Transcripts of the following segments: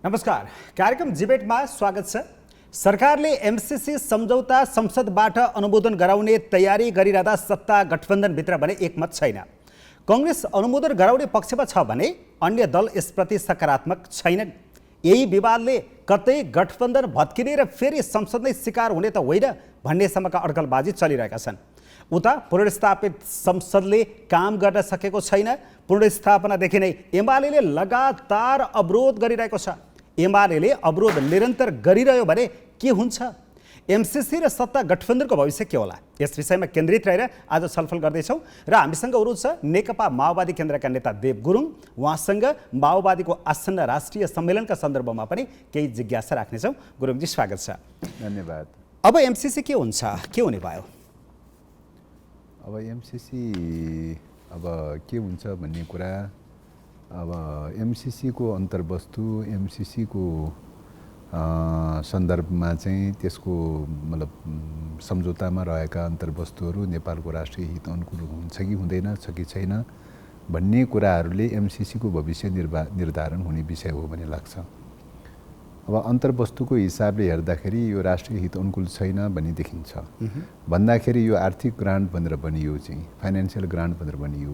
नमस्कार, कार्यक्रम डिबेटमा स्वागत छ। सरकारले एमसीसी सम्झौता संसदबाट अनुमोदन गराउने तयारी गरिरहँदा सत्ता गठबन्धनभित्र भने एकमत छैन। कांग्रेस अनुमोदन गराउने पक्षमा छ भने अन्य दल यसप्रति सकारात्मक छैनन्। यही विवादले कतै गठबन्धन भत्किने र फेरि संसद नै शिकार हुने त होइन भन्नेसम्मका अड्कलबाजी चलिरहेका छन्। उता पुनर्स्थापित संसदले काम गर्न सकेको छैन। पुनर्स्थापनादेखि नै एमाले लगातार अवरोध गरिरहेको छ। एमाले अवरोध निरन्तर गरिरह्यो भने के हुन्छ? एमसीसी र सत्ता गठबन्धनको भविष्य के होला? यस विषयमा केन्द्रित रहेर आज छलफल गर्दैछौँ र हामीसँग अनुरोध छ नेकपा माओवादी केन्द्रका नेता देव गुरुङ। उहाँसँग माओवादीको आसन्न राष्ट्रिय सम्मेलनका सन्दर्भमा पनि केही जिज्ञासा राख्नेछौँ। गुरुङजी स्वागत छ। धन्यवाद। अब एमसीसी के हुन्छ, के हुने भयो? अब एमसीसी के हुन्छ भन्ने कुरा, अब एमसीसीको अन्तर्वस्तु, एमसीसीको सन्दर्भमा चाहिँ त्यसको मतलब सम्झौतामा रहेका अन्तर्वस्तुहरू नेपालको राष्ट्रिय हित अनुकूल हुन्छ कि हुँदैन, छ कि छैन भन्ने कुराहरूले एमसीसीको भविष्य निर्धारण हुने विषय हो भन्ने लाग्छ। अब अन्तर्वस्तुको हिसाबले हेर्दाखेरि यो राष्ट्रिय हित अनुकूल छैन भन्ने देखिन्छ। भन्दाखेरि यो आर्थिक ग्रान्ट भनेर बनियो, चाहिँ फाइनेन्सियल ग्रान्ट भनेर बनियो,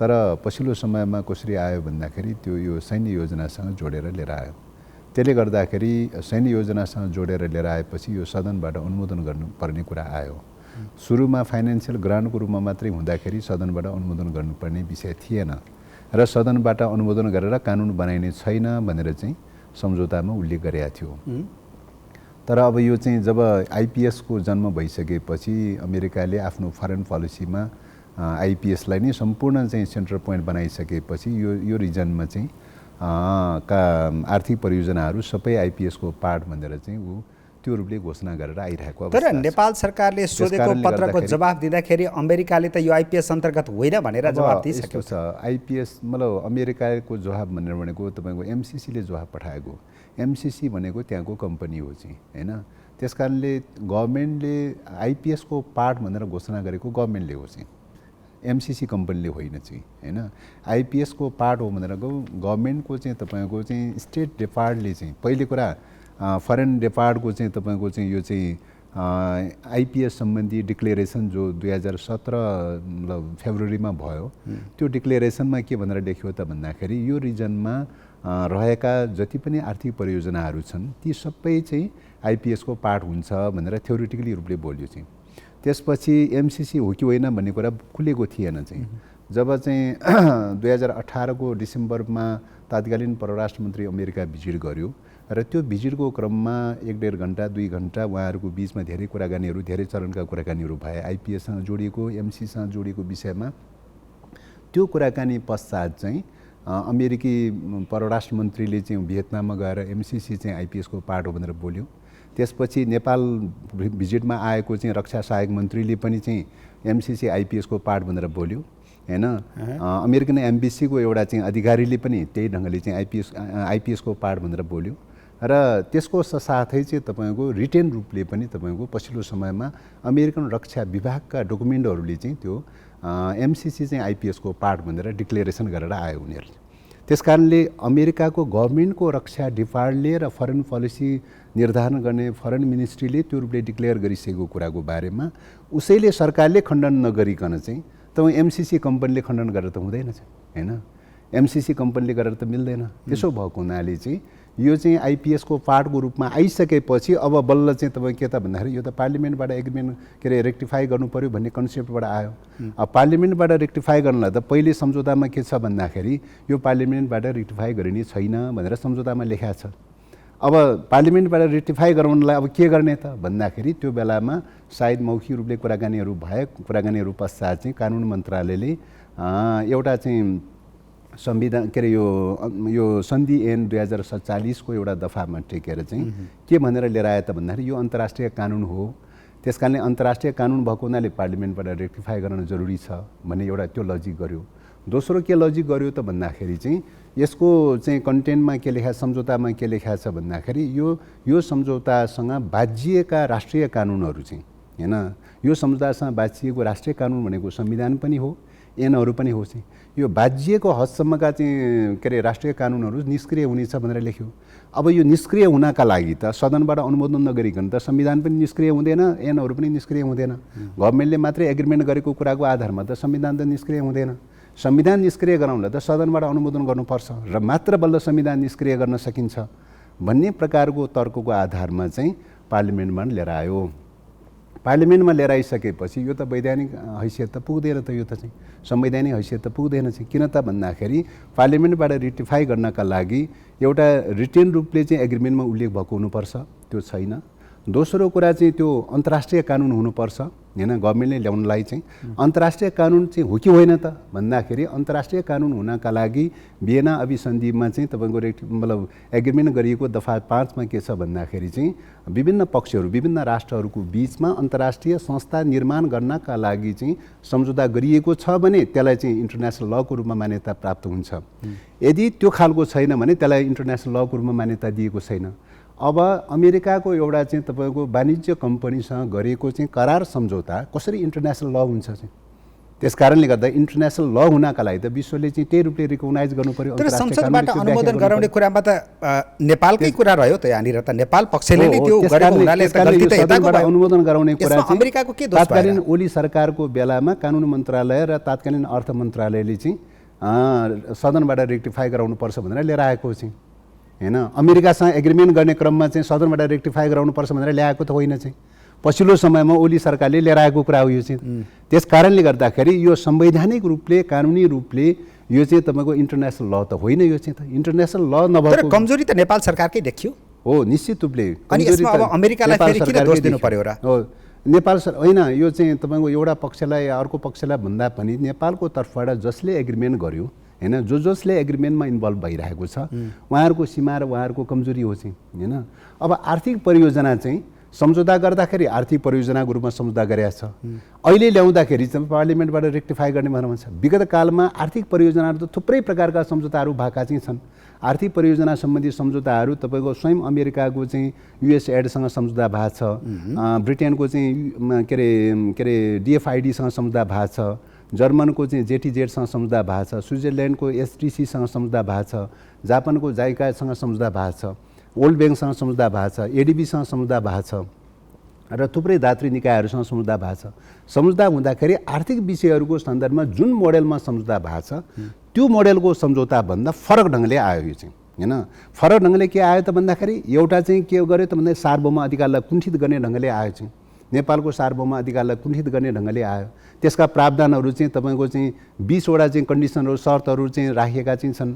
तर पछिल्लो समयमा कसरी आयो भन्दाखेरि त्यो यो सैन्य योजनासँग जोडेर लिएर आयो। त्यसले गर्दाखेरि सैन्य योजनासँग जोडेर लिएर आएपछि यो सदनबाट अनुमोदन गर्नुपर्ने कुरा आयो। सुरुमा फाइनेन्सियल ग्रान्टको रूपमा मात्रै हुँदाखेरि सदनबाट अनुमोदन गर्नुपर्ने विषय थिएन र सदनबाट अनुमोदन गरेर कानुन बनाइने छैन भनेर चाहिँ सम्झौतामा उल्लेख गरेका थियो। तर अब यो चाहिँ जब आइपीएसको जन्म भइसकेपछि अमेरिकाले आफ्नो फरेन पोलिसीमा आइपीएसलाई नै सम्पूर्ण चाहिँ सेन्ट्रल पोइन्ट बनाइसकेपछि यो रिजनमा चाहिँ आर्थिक परियोजनाहरू सबै आइपीएसको पार्ट भनेर चाहिँ त्यो रूपले घोषणा गरेर आइरहेको अवस्था छ। तर नेपाल सरकारले सोधेको पत्रको जवाफ दिँदाखेरि अमेरिकाले त यो आइपीएस अन्तर्गत होइन भनेर जवाफ दिइसकेको छ। आइपीएस मतलब अमेरिकाको जवाफ भनेको तपाईँको एमसीसीले जवाफ पठाएको। एमसीसी भनेको त्यहाँको कम्पनी हो चाहिँ, होइन? त्यस कारणले गभर्मेन्टले आइपीएसको पार्ट भनेर घोषणा गरेको गभर्मेन्टले हो चाहिँ, एमसीसी कम्पनीले होइन चाहिँ, होइन? आइपीएसको पार्ट हो भनेर गभर्मेन्टको चाहिँ तपाईँको चाहिँ स्टेट डिपार्टले चाहिँ पहिलो कुरा फरेन डिपार्टको चाहिँ तपाईँको चाहिँ यो चाहिँ आइपीएस सम्बन्धी डिक्लेरेसन जो 2017 मतलब फेब्रुअरीमा भयो, त्यो डिक्लेरेसनमा के भनेर लेख्यो त भन्दाखेरि यो रिजनमा रहेका जति पनि आर्थिक परियोजनाहरू छन् ती सबै चाहिँ आइपीएसको पार्ट हुन्छ भनेर थ्योरिटिकली रूपले बोल्यो चाहिँ। त्यसपछि एमसीसी हो कि होइन भन्ने कुरा खुलेको थिएन चाहिँ। जब चाहिँ 2018को डिसेम्बरमा तत्कालीन परराष्ट्र मन्त्री अमेरिका भिजिट गर्यो र त्यो भिजिटको क्रममा 1-1.5 घन्टा 2 घन्टा उहाँहरूको बिचमा धेरै कुराकानीहरू, धेरै चरणका कुराकानीहरू भए आइपीएससँग जोडिएको, एमसीसँग जोडिएको विषयमा। त्यो कुराकानी पश्चात चाहिँ अमेरिकी परराष्ट्र मन्त्रीले चाहिँ भियतनाममा गएर एमसीसी चाहिँ आइपीएसको पार्ट हो भनेर बोल्यो। त्यसपछि नेपाल भिजिटमा आएको चाहिँ रक्षा सहायक मन्त्रीले पनि चाहिँ एमसीसी आइपीएसको पार्ट भनेर बोल्यो, होइन? अमेरिकन एम्बेसीको एउटा चाहिँ अधिकारीले पनि त्यही ढङ्गले चाहिँ आइपीएसको पार्ट भनेर बोल्यो र त्यसको साथै चाहिँ तपाईँको रिटेन रूपले पनि तपाईँको पछिल्लो समयमा अमेरिकन रक्षा विभागका डकुमेन्टहरूले चाहिँ त्यो एमसीसी चाहिँ आइपीएसको पार्ट भनेर डिक्लेरेसन गरेर आयो उनीहरूले। त्यस कारणले अमेरिकाको गभर्मेन्टको रक्षा डिपार्टले र फरेन पोलिसी निर्धारण गर्ने फरेन मिनिस्ट्रीले त्यो रूपले डिक्लेयर गरिसकेको कुराको बारेमा उसैले सरकारले खण्डन नगरिकन चाहिँ तपाईँ एमसीसी कम्पनीले खण्डन गरेर त हुँदैन चाहिँ, होइन? एमसीसी कम्पनीले गरेर त मिल्दैन। त्यसो भएको हुनाले चाहिँ यो चाहिँ आइपीएसको पार्टको रूपमा आइसकेपछि अब बल्ल चाहिँ तपाईँ के त भन्दाखेरि यो त पार्लिमेन्टबाट एग्रिमेन्ट रेक्टिफाई गर्नु पर्यो भन्ने कन्सेप्टबाट आयो। अब पार्लिमेन्टबाट रेक्टिफाई गर्नलाई त पहिले सम्झौतामा के छ भन्दाखेरि यो पार्लिमेन्टबाट रेक्टिफाई गरिने छैन भनेर सम्झौतामा लेखा छ। अब पार्लिमेन्टबाट रेक्टिफाई गराउनलाई अब के गर्ने त भन्दाखेरि त्यो बेलामा सायद मौखिक रूपले कुराकानीहरू भए, कुराकानीहरू पश्चात चाहिँ कानुन मन्त्रालयले एउटा चाहिँ संविधान यो सन्धि ऐन 2047को एउटा दफामा टेकेर चाहिँ के भनेर लिएर आयो त भन्दाखेरि यो अन्तर्राष्ट्रिय कानुन हो, त्यस कारणले अन्तर्राष्ट्रिय कानुन भएको हुनाले पार्लिमेन्टबाट रेक्टिफाई गर्न जरुरी छ भन्ने एउटा त्यो लजिक गर्यो। दोस्रो के लजिक गर्यो त भन्दाखेरि चाहिँ यसको चाहिँ कन्टेन्टमा के लेखा, सम्झौतामा के लेखा छ भन्दाखेरि यो सम्झौतासँग बाझिएका राष्ट्रिय कानुनहरू चाहिँ, होइन? यो सम्झौतासँग बाझिएको राष्ट्रिय कानुन भनेको संविधान पनि हो, ऐनहरू पनि हो चाहिँ यो बाज्यको हदसम्मका चाहिँ के अरे राष्ट्रिय कानुनहरू निष्क्रिय हुनेछ भनेर लेख्यो। अब यो निष्क्रिय हुनका लागि त सदनबाट अनुमोदन नगरिकन त संविधान पनि निष्क्रिय हुँदैन, ऐनहरू पनि निष्क्रिय हुँदैन। गभर्मेन्टले मात्रै एग्रिमेन्ट गरेको कुराको आधारमा त संविधान त निष्क्रिय हुँदैन। संविधान निष्क्रिय गराउनलाई त सदनबाट अनुमोदन गर्नुपर्छ र मात्र बल्ल संविधान निष्क्रिय गर्न सकिन्छ भन्ने प्रकारको तर्कको आधारमा चाहिँ पार्लिमेन्टमा लिएर आयो। पार्लिमेन्टमा लिएर आइसकेपछि यो त वैधानिक हैसियत त पुग्दैन त, यो त चाहिँ संवैधानिक हैसियत त पुग्दैन चाहिँ। किन त भन्दाखेरि पार्लिमेन्टबाट रेटिफाई गर्नका लागि एउटा रिटेन रूपले चाहिँ एग्रिमेन्टमा उल्लेख भएको हुनुपर्छ, त्यो छैन। दोस्रो कुरा चाहिँ त्यो अन्तर्राष्ट्रिय कानुन हुनुपर्छ हैन, गभर्मेन्टले ल्याउनलाई चाहिँ अन्तर्राष्ट्रिय कानुन चाहिँ हो कि होइन त भन्दाखेरि अन्तर्राष्ट्रिय कानुन हुनका लागि भियना अभिसन्धिमा चाहिँ तपाईँको मतलब एग्रिमेन्ट गरिएको दफा 5 मा के छ भन्दाखेरि चाहिँ विभिन्न पक्षहरू विभिन्न राष्ट्रहरूको बिचमा अन्तर्राष्ट्रिय संस्था निर्माण गर्नका लागि चाहिँ सम्झौता गरिएको छ भने त्यसलाई चाहिँ इन्टरनेसनल लको रूपमा मान्यता प्राप्त हुन्छ। यदि त्यो खालको छैन भने त्यसलाई इन्टरनेसनल लको रूपमा मान्यता दिएको छैन। अब अमेरिकाको एउटा चाहिँ तपाईँको वाणिज्य कम्पनीसँग गरेको चाहिँ करार सम्झौता कसरी इन्टरनेसनल ल हुन्छ चाहिँ, त्यस कारणले गर्दा इन्टरनेसनल ल हुनका लागि त विश्वले चाहिँ त्यही रूपले रिकगनाइज गर्नु पर्यो। तर संसदबाट अनुमोदन गराउने कुरामा त नेपालकै कुरा रह्यो त, यहाँनिर त नेपाल पक्षले नै त्यो गरेको हुनाले त गल्ती त यताको भयो। अनुमोदन गराउने कुरा चाहिँ अमेरिकाको के दोष भयो? तत्कालीन ओली सरकारको बेलामा कानुन मन्त्रालय र तत्कालीन अर्थ मन्त्रालयले चाहिँ सदनबाट रेक्टिफाई गराउनुपर्छ भनेर लिएर आएको चाहिँ हैन। अमेरिकासँग एग्रिमेन्ट गर्ने क्रममा चाहिँ सदनबाट रेक्टिफाई गराउनुपर्छ भनेर ल्याएको त होइन चाहिँ, पछिल्लो समयमा ओली सरकारले लिएर आएको कुरा हो यो चाहिँ। त्यस कारणले गर्दाखेरि यो संवैधानिक रूपले कानुनी रूपले यो चाहिँ तपाईँको इन्टरनेसनल ल त होइन, यो चाहिँ त इन्टरनेसनल ल नभएको कमजोरी त नेपाल सरकारकै देखियो हो निश्चित रूपले। अनि यसमा अब अमेरिकालाई फेरि किन दोष दिनु पर्यो र? हो नेपाल होइन, यो चाहिँ तपाईँको एउटा पक्षलाई अर्को पक्षलाई भन्दा पनि नेपालको तर्फबाट जसले एग्रिमेन्ट गर्यो हैन, जसले एग्रिमेन्टमा इन्भल्भ भइरहेको छ उहाँहरूको सीमा र उहाँहरूको कमजोरी हो चाहिँ हैन। अब आर्थिक परियोजना चाहिँ सम्झौता गर्दाखेरि आर्थिक परियोजनाको रूपमा सम्झौता गरेको छ, अहिले ल्याउँदाखेरि चाहिँ पार्लिमेन्टबाट रेक्टिफाई गर्ने भनेर भन्छ। विगत कालमा आर्थिक परियोजनाहरू त थुप्रै प्रकारका सम्झौताहरू भएका चाहिँ छन्। आर्थिक परियोजना सम्बन्धी सम्झौताहरू तपाईँको स्वयं अमेरिकाको चाहिँ युएसएडसँग सम्झौता भएको छ, ब्रिटेनको चाहिँ के अरे डिएफआइडीसँग सम्झौता भएको छ, जर्मनको चाहिँ जेटीजेडसँग सम्झौता भएको छ, स्विजरल्यान्डको एसटीसीसँग सम्झौता भएको छ, जापानको जाइकासँग सम्झौता भएको छ, वर्ल्ड ब्याङ्कसँग सम्झौता भएको छ, एडिबीसँग सम्झौता भएको छ र थुप्रै दात्री निकायहरूसँग सम्झौता भएको छ। सम्झौता हुँदाखेरि आर्थिक विषयहरूको सन्दर्भमा जुन मोडेलमा सम्झौता भएको छ त्यो मोडेलको सम्झौताभन्दा फरक ढङ्गले आयो यो चाहिँ हैन। फरक ढङ्गले के आयो त भन्दाखेरि एउटा चाहिँ के गर्यो त भन्दा सार्वभौम अधिकारलाई कुण्ठित गर्ने ढङ्गले आयो चाहिँ, नेपालको सार्वभौम अधिकारलाई कुण्ठित गर्ने ढङ्गले आयो। त्यसका प्रावधानहरू चाहिँ तपाईँको चाहिँ 20 वटा चाहिँ कन्डिसनहरू शर्तहरू चाहिँ राखेका चाहिँ छन्,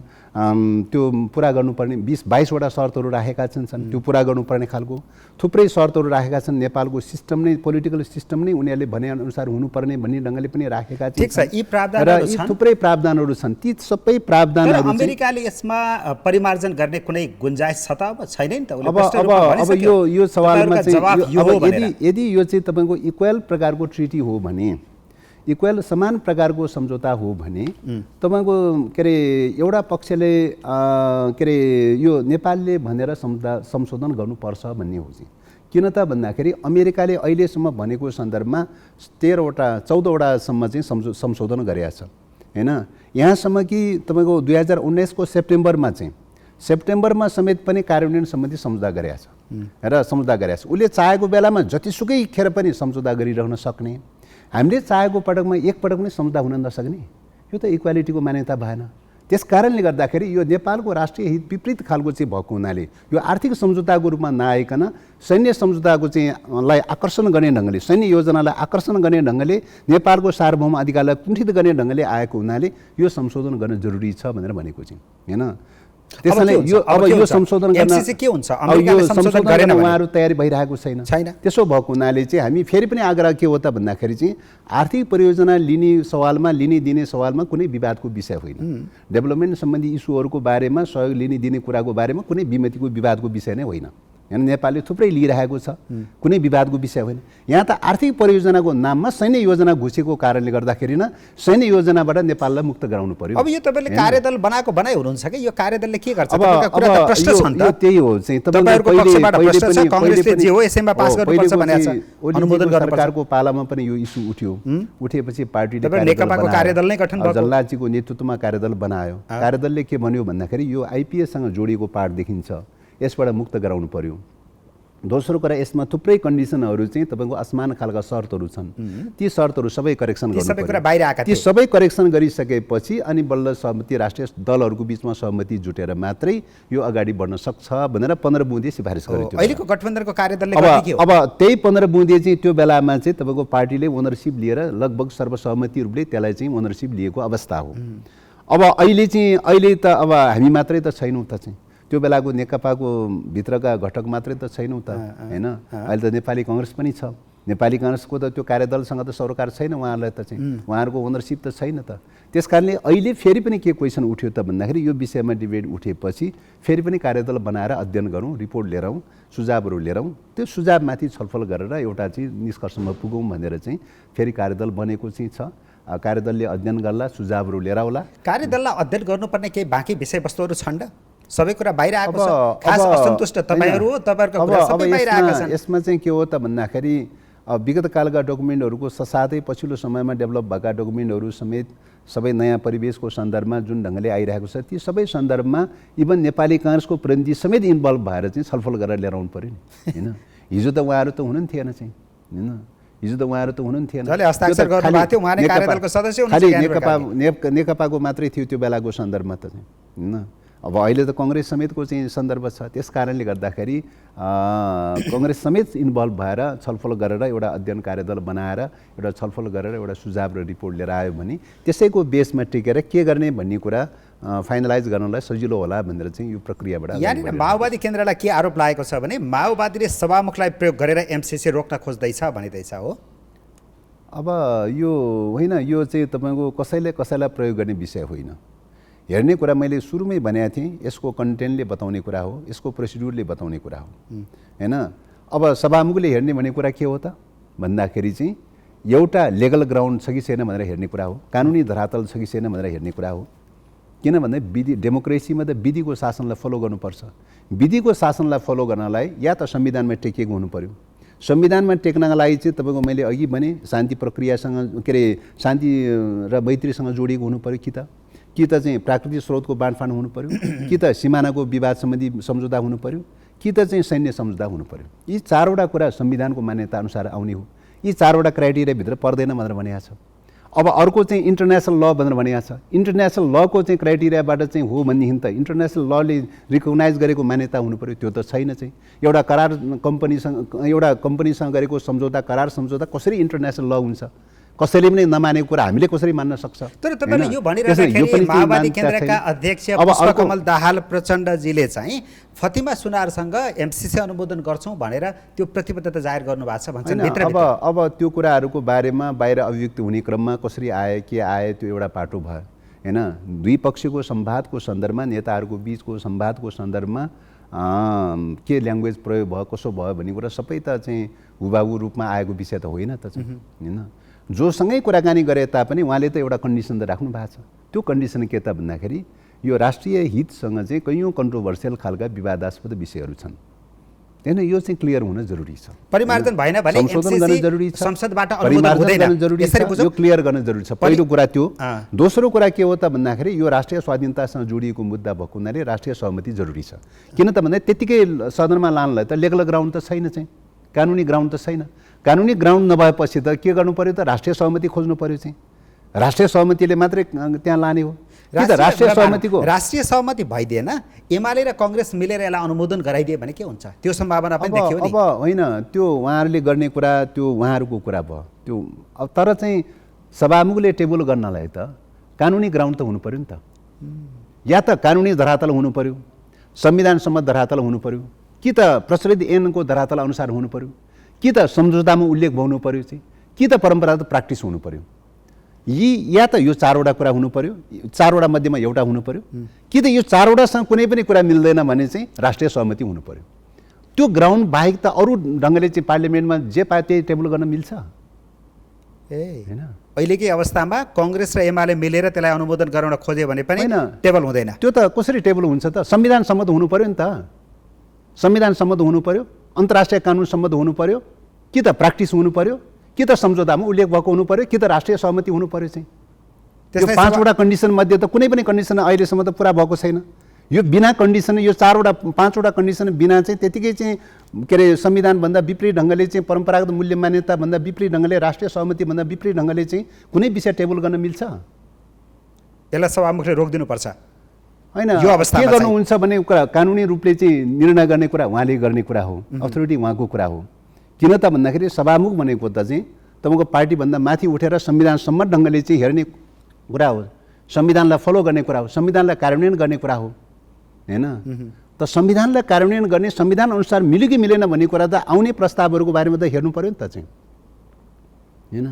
त्यो पुरा गर्नुपर्ने 20-22 वटा शर्तहरू राखेका छन्, त्यो पुरा गर्नुपर्ने खालको थुप्रै शर्तहरू राखेका छन्। नेपालको सिस्टम नै पोलिटिकल सिस्टम नै उनीहरूले भनेअनुसार हुनुपर्ने भन्ने ढङ्गले पनि राखेका छन्। ठिक छ, यी प्रावधानहरू छन्, थुप्रै प्रावधानहरू छन्। ती सबै प्रावधानहरू अमेरिकाले यसमा परिमार्जन गर्ने कुनै गुन्जाइस छ त? अब छैन नि त। अब यो सवालमा चाहिँ यदि यो चाहिँ तपाईँको इक्वल प्रकारको ट्रिटी हो भने, इक्वल समान प्रकारको सम्झौता हो भने तपाईँको के अरे एउटा पक्षले के अरे यो नेपालले भनेर संशोधन गर्नुपर्छ भन्ने हो चाहिँ। किन त भन्दाखेरि अमेरिकाले अहिलेसम्म भनेको सन्दर्भमा 14 वटासम्म चाहिँ संशोधन गरेका छ हैन। यहाँसम्म कि तपाईँको 2019 को सेप्टेम्बरमा समेत पनि कार्यान्वयन सम्बन्धी सम्झौता गरेका छ र सम्झौता गरेका छ। उसले चाहेको बेलामा जतिसुकै खेर पनि सम्झौता गरिरहन सक्ने, हामीले चाहेको पटकमा एक पटक पनि सम्झौता हुन नसक्ने, यो त इक्वालिटीको मान्यता भएन। त्यस कारणले गर्दाखेरि यो नेपालको राष्ट्रिय हित विपरीत खालको चाहिँ भएको हुनाले यो आर्थिक सम्झौताको रूपमा नआइकन सैन्य सम्झौताको चाहिँ लाई आकर्षण गर्ने ढङ्गले, सैन्य योजनालाई आकर्षण गर्ने ढङ्गले, नेपालको सार्वभौम अधिकारलाई कुण्ठित गर्ने ढङ्गले आएको हुनाले यो संशोधन गर्न जरुरी छ भनेर भनेको चाहिँ हैन। त्यसैले यो संशोधन गर्न एमसीसी के हुन्छ? अमेरिकाले संशोधन गरेन भने उहाँहरू तयारी भइरहेको छैन। त्यसो भएको हुनाले चाहिँ हामी फेरि पनि आग्रह के हो त भन्दाखेरि चाहिँ आर्थिक परियोजना लिने सवालमा, लिने दिने सवालमा कुनै विवादको विषय होइन। डेभलपमेन्ट सम्बन्धी इस्युहरूको बारेमा सहयोग लिने दिने कुराको बारेमा कुनै विमतिको विवादको विषय नै होइन हैन नेपालले थुप्रै लिइरहेको छ कुनै विवादको विषय होइन यहाँ त आर्थिक परियोजनाको नाममा सैन्य योजना घुसेको कारणले गर्दाखेरि न सैन्य योजनाबाट नेपाललाई मुक्त गराउनु पर्यो अब यो तपाईले कार्यदल बनाएको बनाइ हुनुहुन्छ कि यो कार्यदलले के गर्छ अब तपाईका कुरा त प्रश्न छ नि यो त त्यही हो चाहिँ तपाईहरुको पक्षबाट प्रश्न छ कांग्रेसले जे हो यसैमा पास गर्नुपर्छ भनेको छ अनुमोदन गर्नुपर्छ सरकारको पालामा पनि यो इस्यु उठ्यो उठेपछि पार्टीले तपाईले नेकपाको कार्यदल नै गठन भएको जल्लाजीको नेतृत्वमा कार्यदल बनायो कार्यदलले के भन्यो भन्दाखेरि यो आइपीएस सँग जोडिएको पार्ट देखिन्छ यसबाट मुक्त गराउनु पर्यो दोस्रो कुरा यसमा थुप्रै कन्डिसनहरू चाहिँ तपाईको आसमान खालका शर्तहरू छन् ती शर्तहरू सबै करेक्सन गर्नु सबै कुरा बाहिर आएका ती सबै करेक्सन गरिसकेपछि अनि बल्ल सहमति राष्ट्रिय दलहरूको बीचमा सहमति जुटेर मात्रै यो अगाडि बढ्न सक्छ भनेर 15 बुँदे सिफारिस गरेको अहिलेको गठबन्धनको कार्यदलले गर्ने के हो अब त्यही 15 बुँदे चाहिँ त्यो बेलामा चाहिँ तपाईको पार्टीले ओनरशिप लिएर लगभग सर्वसहमति रूपले त्यसलाई चाहिँ ओनरशिप लिएको अवस्था हो अब अहिले त अब हामी मात्रै त छैनौँ त चाहिँ त्यो बेलाको नेकपाको भित्रका घटक मात्रै त छैनौँ त हैन अहिले त नेपाली कांग्रेस पनि छ नेपाली कांग्रेसको त त्यो कार्यदलसँग त सरकार छैन उहाँहरूलाई त चाहिँ उहाँहरूको ओनरशिप त छैन त त्यसकारणले अहिले फेरि पनि के क्वेसन उठ्यो त भन्दाखेरि यो विषयमा डिबेट उठेपछि फेरि पनि कार्यदल बनाएर अध्ययन गरौँ रिपोर्ट लिएर आउँ सुझावहरू लिएर आउँ त्यो सुझावमाथि छलफल गरेर एउटा चाहिँ निष्कर्षमा पुगौँ भनेर चाहिँ फेरि कार्यदल बनेको चाहिँ छ कार्यदलले अध्ययन गर्ला सुझावहरू लिएर आउला कार्यदललाई अध्ययन गर्नुपर्ने केही बाँकी विषयवस्तुहरू छन् र सबै कुरा बाहिर आएको छ खास असन्तुष्ट तपाईहरु हो तपाईहरुको कुरा सबै बाहिर आएका छन् यसमा चाहिँ के हो त भन्दाखेरि विगत कालका डकुमेन्टहरुको साथै पछिल्लो समयमा डेभलप भएका डकुमेन्टहरु समेत सबै नयाँ परिवेशको सन्दर्भमा जुन ढंगले आइरहेको छ ती सबै सन्दर्भमा इभन नेपाली कांग्रेसको प्रतिनिधि समेत इन्भल्भ भएर चाहिँ छलफल गरेर ल्याएर आउनु पर्यो नि हैन हिजो त उहाँहरु त हुनुहुन्थेन चाहिँ हैन हिजो त उहाँहरु त हुनुहुन्थेन जसले हस्ताक्षर गर्नुभएको थियो उहाँले कार्यदलको सदस्य हुनुहुन्छ नेकपाको मात्रै थियो त्यो बेलाको सन्दर्भमा त चाहिँ हैन अब अहिले त कांग्रेस समेतको चाहिँ सन्दर्भ छ त्यस कारणले गर्दाखेरि कांग्रेस समेत इन्भल्भ भएर छलफल गरेर एउटा अध्ययन कार्यदल बनाएर एउटा छलफल गरेर एउटा सुझाव र रिपोर्ट लिएर आयो भने त्यसैको बेसमा टिकेर के गर्ने भन्ने कुरा फाइनलाइज गर्नलाई सजिलो होला भनेर चाहिँ यो प्रक्रियाबाट यानी माओवादी केन्द्रलाई के आरोप लागेको छ भने माओवादीले सभामुखलाई प्रयोग गरेर एमसीसी रोक्न खोज्दैछ भनिदैछ हो अब यो होइन यो चाहिँ तपाईको कसैलाई प्रयोग गर्ने विषय होइन हेर्ने कुरा मैले सुरुमै भनेको थिएँ यसको कन्टेन्टले बताउने कुरा हो यसको प्रोसिड्युरले बताउने कुरा हो हैन अब सभामुखले हेर्ने भन्ने कुरा के हो त भन्दाखेरि चाहिँ एउटा लेगल ग्राउन्ड छ कि छैन भनेर हेर्ने कुरा हो कानुनी धरातल छ कि छैन भनेर हेर्ने कुरा हो किनभने विधि डेमोक्रेसीमा त विधिको शासनलाई फलो गर्नुपर्छ विधिको शासनलाई फलो गर्नलाई या त संविधानमा टेकिएको हुनु पर्यो संविधानमा टेक्नका लागि चाहिँ तपाईको मैले अघि भने शान्ति प्रक्रियासँग के अरे शान्ति र मैत्रीसँग जोडिएको हुनु पर्यो कि त चाहिँ प्राकृतिक स्रोतको बाँडफाँड हुनु पर्यो कि त सिमानाको विवाद सम्बन्धी सम्झौता हुनु पर्यो कि त चाहिँ सैन्य सम्झौता हुनु पर्यो यी चारवटा कुरा संविधानको मान्यता अनुसार आउने हो यी चारवटा क्राइटेरियाभित्र पर्दैन भनेर भनेको छ अब अर्को चाहिँ इन्टरनेसनल ल भनेर भनेको छ इन्टरनेसनल लको चाहिँ क्राइटेरियाबाट चाहिँ हो भनेदेखि त इन्टरनेसनल लले रिकगनाइज गरेको मान्यता हुनु पर्यो त्यो त छैन चाहिँ एउटा कम्पनीसँग गरेको सम्झौता करार सम्झौता कसरी इन्टरनेसनल ल हुन्छ कसैले पनि नमानेको कुरा हामीले कसरी मान्न सक्छ तर तपाईले यो भनिराख्दाखेरि माओवादी केन्द्रका अध्यक्ष पुष्पकमल दाहाल प्रचण्डजीले चाहिँ फतिमा सुनारसँग एमसीसी अनुमोदन गर्छौं भनेर त्यो प्रतिबद्धता जाहेर गर्नुभएको छ भन्छन् भित्र अब त्यो कुराहरूको बारेमा बाहिर अभिव्यक्ति हुने क्रममा कसरी आए के आए त्यो एउटा पाटो भयो हैन दुई पक्षको संवादको सन्दर्भमा नेताहरूको बीचको संवादको सन्दर्भमा के ल्याङ्ग्वेज प्रयोग भयो कसो भयो भन्ने कुरा सबै त चाहिँ हुबाहु रूपमा आएको विषय त होइन त चाहिँ हैन जोसँगै कुराकानी गरे तापनि उहाँले त एउटा कन्डिसन त राख्नु भएको छ त्यो कन्डिसन के त भन्दाखेरि यो राष्ट्रिय हितसँग चाहिँ कैयौँ कन्ट्रोभर्सियल खालका विवादास्पद विषयहरू छन् हैन यो चाहिँ क्लियर हुन जरुरी छ परिमार्जन भएन भने संशोधन गर्न जरुरी छ संसदबाट अनुमोदन हुँदैन जरुरी छ यो क्लियर गर्न जरुरी छ पहिलो कुरा त्यो दोस्रो कुरा के हो त भन्दाखेरि यो राष्ट्रिय स्वाधीनतासँग जोडिएको मुद्दा भएको हुनाले राष्ट्रिय सहमति जरुरी छ किन त भन्दा त्यतिकै सदनमा लानलाई त लेगल ग्राउन्ड त छैन चाहिँ कानुनी ग्राउन्ड त छैन कानुनी ग्राउन्ड नभएपछि त के गर्नु पर्यो त राष्ट्रिय सहमति खोज्नु पर्यो चाहिँ राष्ट्रिय सहमतिले मात्रै त्यहाँ लाने हो राष्ट्रिय सहमति भइदिएन एमाले र कांग्रेस मिलेर यसलाई अनुमोदन गराइदिए भने के हुन्छ त्यो सम्भावना पनि देखियो नि अब होइन त्यो उहाँहरूले गर्ने कुरा त्यो उहाँहरूको कुरा भयो त्यो अब तर चाहिँ सभामुखले टेबल गर्नलाई त कानुनी ग्राउन्ड त हुनु पर्यो नि त या त कानुनी धरातल हुनु पर्यो संविधान सम्मत धरातल हुनु पर्यो कि त प्रचलित ऐनको धरातल अनुसार हुनु पर्यो कि त सम्झौतामा उल्लेख हुनु पर्यो चाहिँ कि त परम्परागत प्र्याक्टिस हुनु पर्यो यी या त यो चारवटा कुरा हुनु पर्यो चारवटा मध्येमा एउटा हुनु पर्यो कि त यो चारवटासँग कुनै पनि कुरा मिल्दैन भने चाहिँ राष्ट्रिय सहमति हुनु पर्यो त्यो ग्राउन्ड बाहेक त अरू ढङ्गले चाहिँ पार्लियामेन्टमा जे पायो त्यही टेबल गर्न मिल्छ ए हैन। अहिलेकै अवस्थामा कांग्रेस र एमाले मिलेर त्यसलाई अनुमोदन गराउन खोज्यो भने पनि होइन। टेबल हुँदैन। त्यो त कसरी टेबल हुन्छ त? संविधान सम्मत हुनु पर्यो नि त, संविधान सम्मत हुनु पर्यो, अन्तर्राष्ट्रिय कानुन सम्मत हुनु पर्यो, कि त प्र्याक्टिस हुनु पर्यो, कि त सम्झौतामा उल्लेख भएको हुनु पर्यो, कि त राष्ट्रिय सहमति हुनु पर्यो चाहिँ। त्यो त्यसलाई 5वटा कन्डिसन मध्ये त कुनै पनि कन्डिसन अहिलेसम्म त पुरा भएको छैन। यो बिना कन्डिसन, यो 5वटा कन्डिसन बिना चाहिँ त्यतिकै चाहिँ के अरे संविधानभन्दा विपरीत ढङ्गले चाहिँ परम्परागत मूल्य मान्यताभन्दा विपरीत ढङ्गले राष्ट्रिय सहमतिभन्दा विपरीत ढङ्गले चाहिँ कुनै विषय टेबल गर्न मिल्छ? यसलाई सभामुखले रोकिदिनुपर्छ होइन। यो अवस्थामा के चाहिँ। गर्नुहुन्छ भने कुरा कानुनी रूपले चाहिँ निर्णय गर्ने कुरा उहाँले गर्ने कुरा हो, अथोरिटी उहाँको कुरा हो। किन त भन्दाखेरि सभामुख भनेको त चाहिँ तपाईँको पार्टीभन्दा माथि उठेर संविधान सम्मत ढङ्गले चाहिँ हेर्ने कुरा हो, संविधानलाई फलो गर्ने कुरा हो, संविधानलाई कार्यान्वयन गर्ने कुरा हो हैन। त संविधानलाई कार्यान्वयन गर्ने, संविधान अनुसार मिल्यो कि मिलेन भन्ने कुरा त आउने प्रस्तावहरूको बारेमा त हेर्नु पर्यो नि त चाहिँ हैन।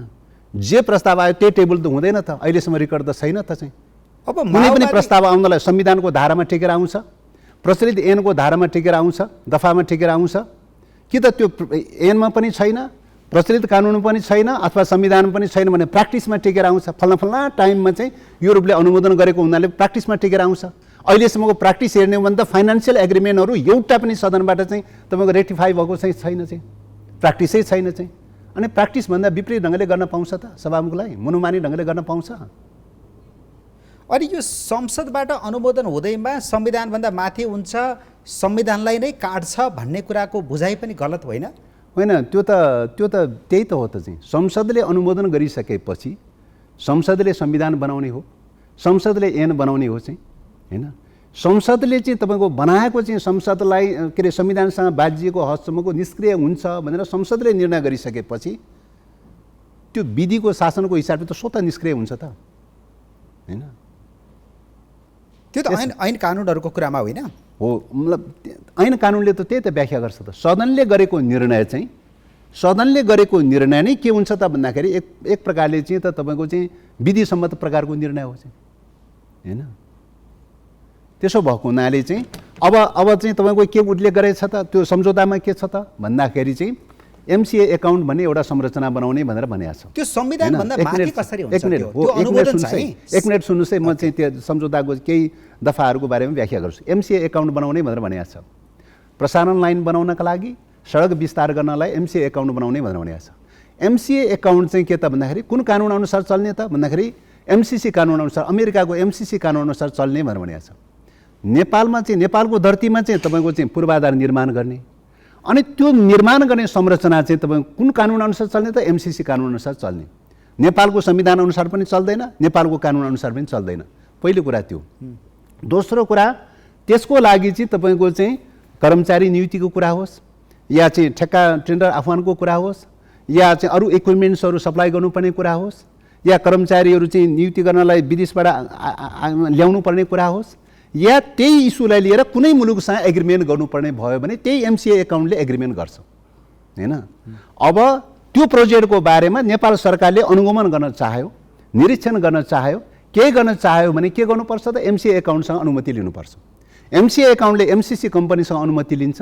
जे प्रस्ताव आयो त्यही टेबल त हुँदैन त, अहिलेसम्म रेकर्ड त छैन त चाहिँ। अब कुनै पनि माओवादी प्रस्ताव आउनलाई संविधानको धारामा टेकेर आउँछ, प्रचलित ऐनको धारामा टेकेर आउँछ, दफामा टेकेर आउँछ, कि त त्यो ऐनमा पनि छैन, प्रचलित कानुन पनि छैन, अथवा संविधान पनि छैन भने प्र्याक्टिसमा टेकेर आउँछ। फल्ना टाइममा चाहिँ यो रूपले अनुमोदन गरेको हुनाले प्र्याक्टिसमा टेकेर आउँछ। अहिलेसम्मको प्र्याक्टिस हेर्ने हो भने त फाइनेन्सियल एग्रिमेन्टहरू एउटा पनि सदनबाट चाहिँ तपाईँको रेटिफाई भएको चाहिँ छैन चाहिँ, प्र्याक्टिसै छैन चाहिँ। अनि प्र्याक्टिसभन्दा विपरीत ढङ्गले गर्न पाउँछ त सभामुखलाई, मनोमानी ढङ्गले गर्न पाउँछ? अनि यो संसदबाट अनुमोदन हुँदैमा संविधानभन्दा माथि हुन्छ, संविधानलाई नै काट्छ भन्ने कुराको बुझाइ पनि गलत होइन? होइन, त्यो त त्यही त हो त चाहिँ। संसदले अनुमोदन गरिसकेपछि संसदले संविधान बनाउने हो, संसदले ऐन बनाउने हो चाहिँ हैन। संसदले चाहिँ तपाईँको बनाएको चाहिँ संसदलाई के अरे संविधानसँग बाजिएको हदसम्मको निष्क्रिय हुन्छ भनेर संसदले निर्णय गरिसकेपछि त्यो विधिको शासनको हिसाबले त स्वतः निष्क्रिय हुन्छ त हैन। त्यो त ऐन कानुनहरूको कुरामा होइन हो, मतलब ऐन कानुनले त त्यही त व्याख्या गर्छ त। सदनले गरेको निर्णय चाहिँ, सदनले गरेको निर्णय नै के हुन्छ त भन्दाखेरि एक प्रकारले चाहिँ त तपाईँको चाहिँ विधिसम्मत प्रकारको निर्णय हो चाहिँ हैन। त्यसो भएको हुनाले चाहिँ अब चाहिँ तपाईँको के उल्लेख गरेछ त त्यो सम्झौतामा के छ त भन्दाखेरि चाहिँ एमसिए एकाउन्ट भन्ने एउटा संरचना बनाउने भनेर भनेको छ। त्यो संविधानभन्दा माथि कसरी हुन्छ? एक मिनट सुन्नुहोस् है, म चाहिँ त्यो सम्झौताको केही दफाहरूको बारेमा व्याख्या गर्छु। एमसिए एकाउन्ट बनाउने भनेर भनेको छ। प्रसारण लाइन बनाउनका लागि, सडक विस्तार गर्नलाई एमसिए एकाउन्ट बनाउने भनेर भनेको छ। एमसिए एकाउन्ट चाहिँ के त भन्दाखेरि कुन कानुन अनुसार चल्ने त भन्दाखेरि एमसिसी कानुन अनुसार, अमेरिकाको एमसिसी कानुन अनुसार चल्ने भनेर भनेको छ। नेपालमा चाहिँ नेपालको धरतीमा चाहिँ तपाईँको चाहिँ पूर्वाधार निर्माण गर्ने, अनि त्यो निर्माण गर्ने संरचना चाहिँ तपाईँ कुन कानुन अनुसार चल्ने त? एमसिसी कानुन अनुसार चल्ने। नेपालको संविधान अनुसार पनि चल्दैन, नेपालको कानुन अनुसार पनि चल्दैन। पहिलो कुरा त्यो। दोस्रो कुरा, त्यसको लागि चाहिँ तपाईँको चाहिँ कर्मचारी नियुक्तिको कुरा होस्, या चाहिँ ठेक्का टेन्डर आह्वानको कुरा होस्, या चाहिँ अरू इक्विपमेन्ट्सहरू सप्लाई गर्नुपर्ने कुरा होस्, या कर्मचारीहरू चाहिँ नियुक्ति गर्नलाई विदेशबाट ल्याउनु पर्ने कुरा होस्, या त्यही इस्युलाई लिएर कुनै मुलुकसँग एग्रिमेन्ट गर्नुपर्ने भयो भने त्यही एमसिए एकाउन्टले एग्रिमेन्ट गर्छ हैन। अब त्यो प्रोजेक्टको बारेमा नेपाल सरकारले अनुगमन गर्न चाह्यो, निरीक्षण गर्न चाह्यो, केही गर्न चाह्यो भने के गर्नुपर्छ त? एमसिए एकाउन्टसँग अनुमति लिनुपर्छ। एमसिए एकाउन्टले एमसिसी कम्पनीसँग अनुमति लिन्छ,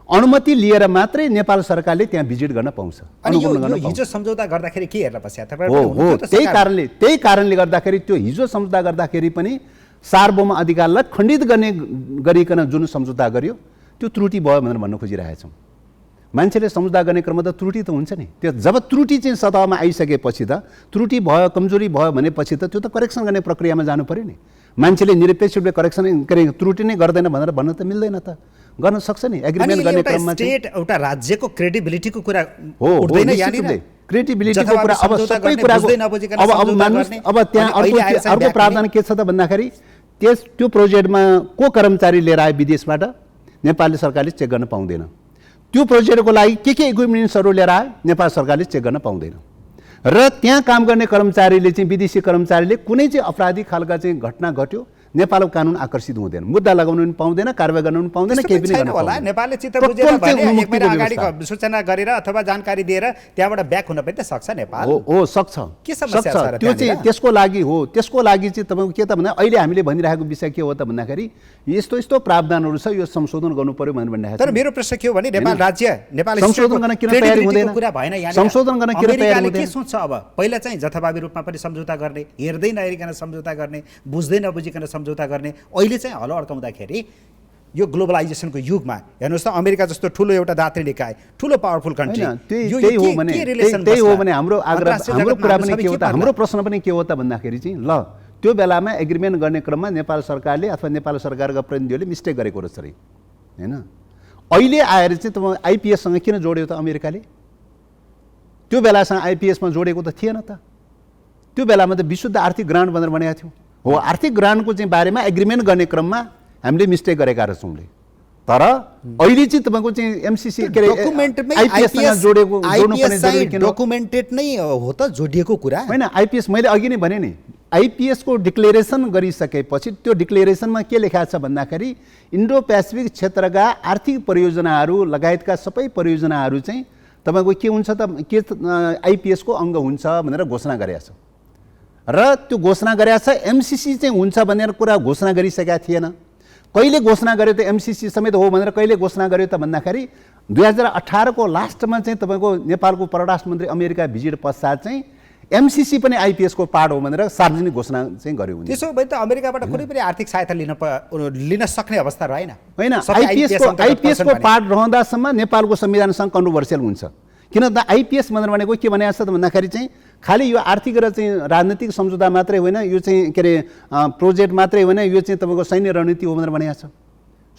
अनुमति लिएर मात्रै नेपाल सरकारले त्यहाँ भिजिट गर्न पाउँछ, अनुगमन गर्न पाउँछ। हिजो सम्झौता गर्दाखेरि के हेर्न पस्या हो, त्यही कारणले गर्दाखेरि त्यो हिजो सम्झौता गर्दाखेरि पनि सार्वभौम अधिकारलाई खण्डित गर्ने गरिकन जुन सम्झौता गर्यो त्यो त्रुटि भयो भनेर भन्न खोजिरहेछौँ। मान्छेले सम्झौता गर्ने क्रममा त त्रुटि त हुन्छ नि। त्यो जब त्रुटि चाहिँ सतहमा आइसकेपछि त त्रुटि भयो, कमजोरी भयो भनेपछि त त्यो त करेक्सन गर्ने प्रक्रियामा जानु पर्यो नि। मान्छेले निरपेक्ष रूपले करेक्सन त्रुटि नै गर्दैन भनेर भन्न त मिल्दैन त, गर्न सक्छ नि। एग्रिमेन्ट गर्ने क्रममा स्टेट एउटा राज्यको क्रेडिबिलिटीको कुरा हो, क्रेडिबिलिटीको कुरा अब सबै कुराको अब त्यहाँ अर्को प्रावधान के छ त भन्दाखेरि त्यो प्रोजेक्टमा को कर्मचारी लिएर आए विदेशबाट नेपाली सरकारले चेक गर्न पाउँदैन। त्यो प्रोजेक्टको लागि के इक्विपमेन्ट्सहरू लिएर आए नेपाल सरकारले चेक गर्न पाउँदैन। र त्यहाँ काम गर्ने कर्मचारीले चाहिँ विदेशी कर्मचारीले कुनै चाहिँ अपराधिक खालका चाहिँ घटना घट्यो, नेपालको कानुन आकर्षित हुँदैन, मुद्दा लगाउन पनि पाउँदैन, कारबाही गर्न पनि पाउँदैन, केही पनि गर्न होला। पाउँदैन। नेपालले चित्त बुझेन भने एक महिना अगाडि सूचना गरेर अथवा जानकारी दिएर त्यहाँबाट ब्याक हुन पनि त सक्छ नेपाल। हो सक्छ, के समस्या छ र त्यो चाहिँ त्यसको लागि हो। त्यसको लागि चाहिँ तपाईँको के त भन्दा अहिले हामीले भनिरहेको विषय के हो त भन्दाखेरि यस्तो यस्तो प्रावधानहरू छ, यो संशोधन गर्नु पर्यो भनेर भनिरहेको छ। तर मेरो प्रश्न के हो भने नेपाल राज्य नेपाल संशोधन गर्न किन तयारी हुँदैन? कुरा भएन यहाँ। संशोधन गर्न किन तयारी हुँदैन? के सोच्छ अब? पहिला चाहिँ जथाभावी रूपमा पनि सम्झौता गर्ने, हेर्दै नहेरिकन सम्झौता गर्ने, बुझ्दै नबुझिकन सम्झौता गर्ने, अहिले चाहिँ हलो अड्काउँदाखेरि यो ग्लोबलाइजेसनको युगमा हेर्नुहोस् त अमेरिका जस्तो ठुलो एउटा दात्री निकाय, ठुलो पावरफुल कन्ट्री, त्यही हो भने हाम्रो आग्रह, हाम्रो कुरा पनि के हो त, हाम्रो प्रश्न पनि के हो त भन्दाखेरि चाहिँ ल त्यो बेलामा एग्रिमेन्ट गर्ने क्रममा नेपाल सरकारले अथवा नेपाल सरकारका प्रतिनिधिहरूले मिस्टेक गरेको रहेछ अरे, होइन? अहिले आएर चाहिँ तपाईँ आइपिएससँग किन जोड्यो त अमेरिकाले? त्यो बेलासँग आइपिएसमा जोडेको त थिएन त। त्यो बेलामा त विशुद्ध आर्थिक ग्रान्ट भनेर भनेको थियो। हो, आर्थिक ग्रान्टको चाहिँ बारेमा एग्रिमेन्ट गर्ने क्रममा हामीले मिस्टेक गरेका रहेछौँ। तर अहिले चाहिँ तपाईँको चाहिँ एमसिसी के अरे आइपिएससँग जोडेको जोड्नुपर्ने जरुरी किन? डकुमेन्टेड नै हो त, जोडिएको कुरा होइन। आइपिएस मैले अघि नै भने नि, आइपिएसको डिक्लेरेसन गरिसकेपछि त्यो डिक्लेरेसनमा के लेखा छ भन्दाखेरि इन्डो पेसिफिक क्षेत्रका आर्थिक परियोजनाहरू लगायतका सबै परियोजनाहरू चाहिँ तपाईँको के हुन्छ त, के आइपिएसको अङ्ग हुन्छ भनेर घोषणा गरेको छ। र त्यो घोषणा गरेको छ एमसिसी चाहिँ हुन्छ भनेर कुरा घोषणा गरिसकेका थिएन। कहिले घोषणा गर्यो त एमसिसी समेत हो भनेर कहिले घोषणा गर्यो त भन्दाखेरि 2018 को लास्टमा चाहिँ तपाईँको नेपालको परराष्ट्र मन्त्री अमेरिका भिजिट पश्चात चाहिँ एमसिसी पनि आइपिएसको पार्ट हो भनेर सार्वजनिक घोषणा चाहिँ गर्यो। त्यसो भए त अमेरिकाबाट कुनै पनि आर्थिक सहायता लिन सक्ने अवस्था रहेन। होइन, आइपिएसको पार्ट रहँदासम्म नेपालको संविधानसँग कन्ट्रोभर्सियल हुन्छ। किन त आइपिएस भनेको के भनेको छ त भन्दाखेरि चाहिँ खालि यो आर्थिक र चाहिँ राजनीतिक सम्झौता मात्रै होइन, यो चाहिँ के अरे प्रोजेक्ट मात्रै होइन, यो चाहिँ तपाईँको सैन्य रणनीति हो भनेर भनेको छ।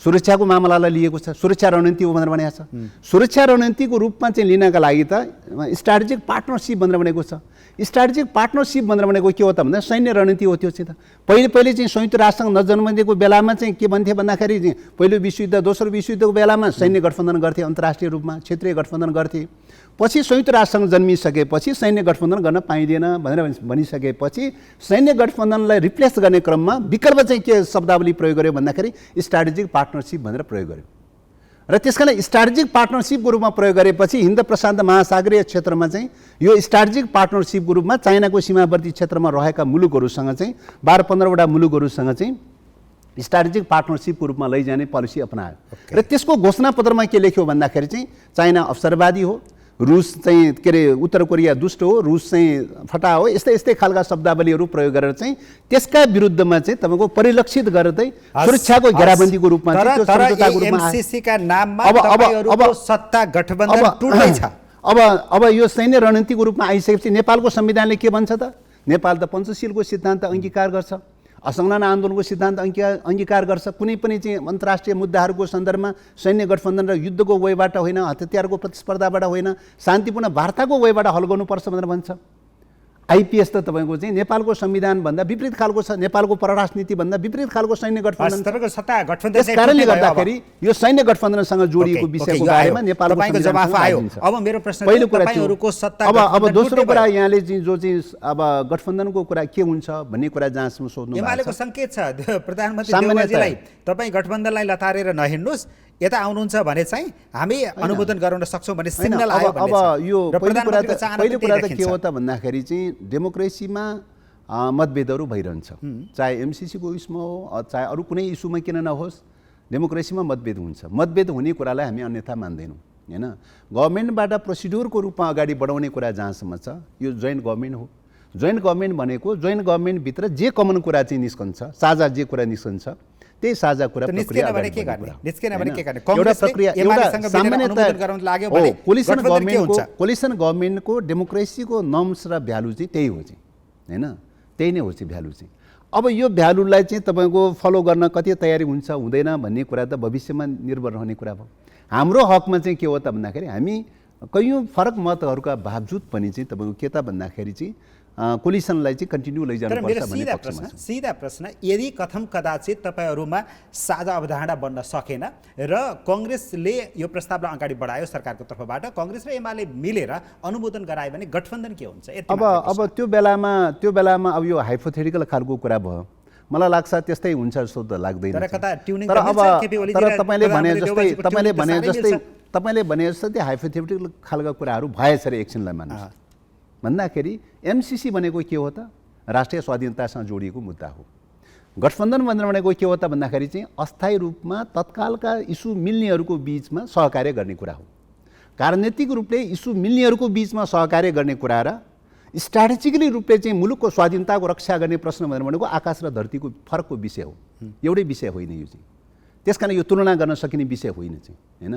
सुरक्षाको मामलालाई लिएको छ, सुरक्षा रणनीति हो भनेर भनेको छ। सुरक्षा रणनीतिको रूपमा चाहिँ लिनका लागि त स्ट्राटेजिक पार्टनरसिप भनेर भनेको छ। स्ट्राटेजिक पार्टनरसिप भनेर भनेको के हो त भन्दा सैन्य रणनीति हो। त्यो चाहिँ त पहिले चाहिँ संयुक्त राष्ट्रसँग नजन्मिएको बेलामा चाहिँ के भन्थे भन्दाखेरि चाहिँ पहिलो विश्वयुद्ध, दोस्रो विश्वयुद्धको बेलामा सैन्य गठबन्धन गर्थे, अन्तर्राष्ट्रिय रूपमा क्षेत्रीय गठबन्धन गर्थे। पछि संयुक्त राष्ट्रसँग जन्मिसकेपछि सैन्य गठबन्धन गर्न पाइँदैन भनेर भनिसकेपछि सैन्य गठबन्धनलाई रिप्लेस गर्ने क्रममा विकल्प चाहिँ के शब्दावली प्रयोग गर्यो भन्दाखेरि स्ट्राटेजिक पार्टनरसिप भनेर प्रयोग गर्यो। र त्यसकारण स्ट्राटेजिक पार्टनरसिपको रूपमा प्रयोग गरेपछि हिन्द प्रशान्त महासागरीय क्षेत्रमा चाहिँ यो स्ट्राटेजिक पार्टनरसिपको रूपमा चाइनाको सीमावर्ती क्षेत्रमा रहेका मुलुकहरूसँग चाहिँ 12-15वटा मुलुकहरूसँग चाहिँ स्ट्राटेजिक पार्टनरसिपको रूपमा लैजाने पोलिसी अपनायो। र त्यसको घोषणापत्रमा के लेख्यो भन्दाखेरि चाहिँ चाइना अवसरवादी हो, रुस चाहिँ के अरे उत्तर कोरिया दुष्ट हो, रुस चाहिँ फटा हो, यस्तै यस्तै खालका शब्दावलीहरू प्रयोग गरेर चाहिँ त्यसका विरुद्धमा चाहिँ तपाईँको परिलक्षित गर्दै सुरक्षाको घेराबन्दीको रूपमा एमसिसीका नाममा तपाईहरुको सत्ता गठबन्धन टुट्दैछ। अब यो सैन्य रणनीतिको रूपमा आइसकेपछि नेपालको संविधानले के भन्छ त? नेपाल त पञ्चशीलको सिद्धान्त अंगीकार गर्छ, असंलग्न आन्दोलनको सिद्धान्त अंगीकार गर्छ। कुनै पनि चाहिँ अन्तर्राष्ट्रिय मुद्दाहरूको सन्दर्भमा सैन्य गठबन्धन र युद्धको वेबाट होइन, हतियारको प्रतिस्पर्धाबाट होइन, शान्तिपूर्ण वार्ताको वेबाट हल गर्नुपर्छ भनेर भन्छ। आइपिएस त तपाईँको चाहिँ नेपालको संविधानभन्दा विपरीत खालको छ, नेपालको परराष्ट्र नीतिभन्दा विपरीत खालको सैन्य गठबन्धन। त्यस कारणले गर्दाखेरि यो सैन्य गठबन्धनसँग जोडिएको विषयको बारेमा नेपालको जवाफ आयो। अब मेरो प्रश्न पहिलो कुरा तपाईहरुको सत्ता अब दोस्रो कुरा यहाँले चाहिँ जो चाहिँ अब गठबन्धनको कुरा के हुन्छ भन्ने कुरा जहाँसम्म सोध्नु भएको छ। एमालेको संकेत छ प्रधानमन्त्री देउवाजीलाई, तपाईँ गठबन्धनलाई लतारेर नहिड्नुस्, यता आउनुहुन्छ भने चाहिँ हामी अनुमोदन गराउन सक्छौँ भन्ने सिग्नल आयो। अब यो पहिलो कुरा त के हो त भन्दाखेरि चाहिँ डेमोक्रेसीमा मतभेदहरू भइरहन्छ, चाहे एमसिसीको इस्युमा हो चाहे अरू कुनै इस्युमा किन नहोस्, डेमोक्रेसीमा मतभेद हुन्छ। मतभेद हुने कुरालाई हामी अन्यथा मान्दैनौँ, होइन? गभर्मेन्टबाट प्रोसिड्युरको रूपमा अगाडि बढाउने कुरा जहाँसम्म छ यो जोइन्ट गभर्मेन्ट हो। जोइन्ट गभर्मेन्ट भनेको जोइन्ट गभर्मेन्टभित्र जे कमन कुरा चाहिँ निस्कन्छ, साझा जे कुरा निस्कन्छ त्यही साझा कुरा प्रक्रिया कोलिसन गभर्मेन्टको डेमोक्रेसीको नर्म्स र भ्यालु चाहिँ त्यही हो चाहिँ, होइन? त्यही नै हो चाहिँ भ्यालु चाहिँ। अब यो भ्यालुलाई चाहिँ तपाईँको फलो गर्न कति तयारी हुन्छ हुँदैन भन्ने कुरा त भविष्यमा निर्भर रहने कुरा भयो। हाम्रो हकमा चाहिँ के हो त भन्दाखेरि हामी कैयौँ फरक मतहरूका बावजुद पनि चाहिँ तपाईँको के त भन्दाखेरि चाहिँ कोलिसनलाई चाहिँ कन्टिन्यू लैजानुपर्छ भन्ने पक्षमा छ। सीधा प्रश्न, यदि कथम कदाचित तपाईँहरूमा साझा अवधारणा बन्न सकेन र कङ्ग्रेसले यो प्रस्तावलाई अगाडि बढायो सरकारको तर्फबाट, कङ्ग्रेस र एमाले मिलेर अनुमोदन गरायो भने गठबन्धन के हुन्छ? अब त्यो बेलामा अब यो हाइपोथेटिकल खालको कुरा भयो। मलाई लाग्छ त्यस्तै हुन्छ जस्तो त लाग्दैन तर कता ट्युनिङ तर अब गर्नुहुन्छ, केपी ओलीजी तर र तपाईँले भने प्रधानमन्त्री जस्तै देउवाजीको तपाईँले ट्युनिङ त भने साह्रै जस्तै मिल्छ। तपाईँले भने जस्तै त्यो हाइपोथेटिकल खालका कुराहरू भएछ रे एकछिनलाई मान्नुहोस् भन्दाखेरि एमसिसी भनेको के हो त राष्ट्रिय स्वाधीनतासँग जोडिएको मुद्दा हो। गठबन्धन भनेको के हो त भन्दाखेरि चाहिँ अस्थायी रूपमा तत्कालका इस्यु मिल्नेहरूको बिचमा सहकार्य गर्ने कुरा हो। राजनीतिक रूपले इस्यु मिल्नेहरूको बिचमा सहकार्य गर्ने कुरा र स्ट्राटेजिकली रूपले चाहिँ मुलुकको स्वाधीनताको रक्षा गर्ने प्रश्न भनेको आकाश र धरतीको फरकको विषय हो, एउटै विषय होइन यो चाहिँ। त्यसकारण यो तुलना गर्न सकिने विषय होइन चाहिँ, होइन।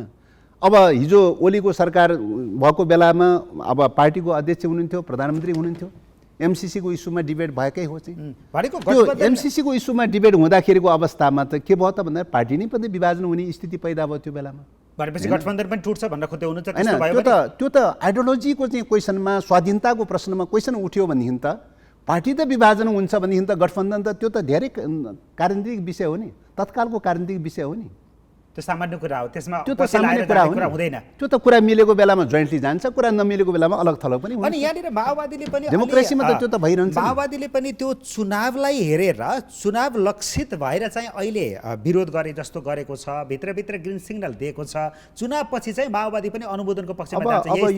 अब हिजो ओलीको सरकार भएको बेलामा अब पार्टीको अध्यक्ष हुनुहुन्थ्यो, प्रधानमन्त्री हुनुहुन्थ्यो, एमसिसीको इस्युमा डिबेट भएकै हो चाहिँ। त्यो एमसिसीको इस्युमा डिबेट हुँदाखेरिको अवस्थामा त के भयो त भन्दा पार्टी नै पनि विभाजन हुने स्थिति पैदा भयो त्यो बेलामा। भनेपछि गठबन्धन पनि टुट्छ भनेर खोज्दै हुनुहुन्छ, होइन। त्यस्तो भयो भने? त्यो त आइडियोलोजीको चाहिँ क्वेसनमा, स्वाधीनताको प्रश्नमा क्वेसन उठ्यो भनेदेखि त पार्टी त विभाजन हुन्छ भनेदेखि त गठबन्धन त त्यो त धेरै राजनीतिक विषय हो नि, तत्कालको राजनीतिक विषय हो नि। त्यो सामान्य कुरा हो, त्यसमा त्यो त सामान्य कुरा हुँदैन। त्यो त कुरा मिलेको बेलामा जोइन्टली जान्छ, कुरा नमिलेको बेलामा अलग थलग पनि हुन्छ। अनि यहाँनिर माओवादीले पनि डेमोक्रेसीमा त त्यो त भइरहन्छ। माओवादीले पनि त्यो चुनावलाई हेरेर चुनाव लक्षित भएर चाहिँ अहिले विरोध गरे जस्तो गरेको छ, भित्रभित्र ग्रिन सिग्नल दिएको छ। चुनावपछि चाहिँ माओवादी पनि अनुमोदनको पक्षमा जान्छ। अब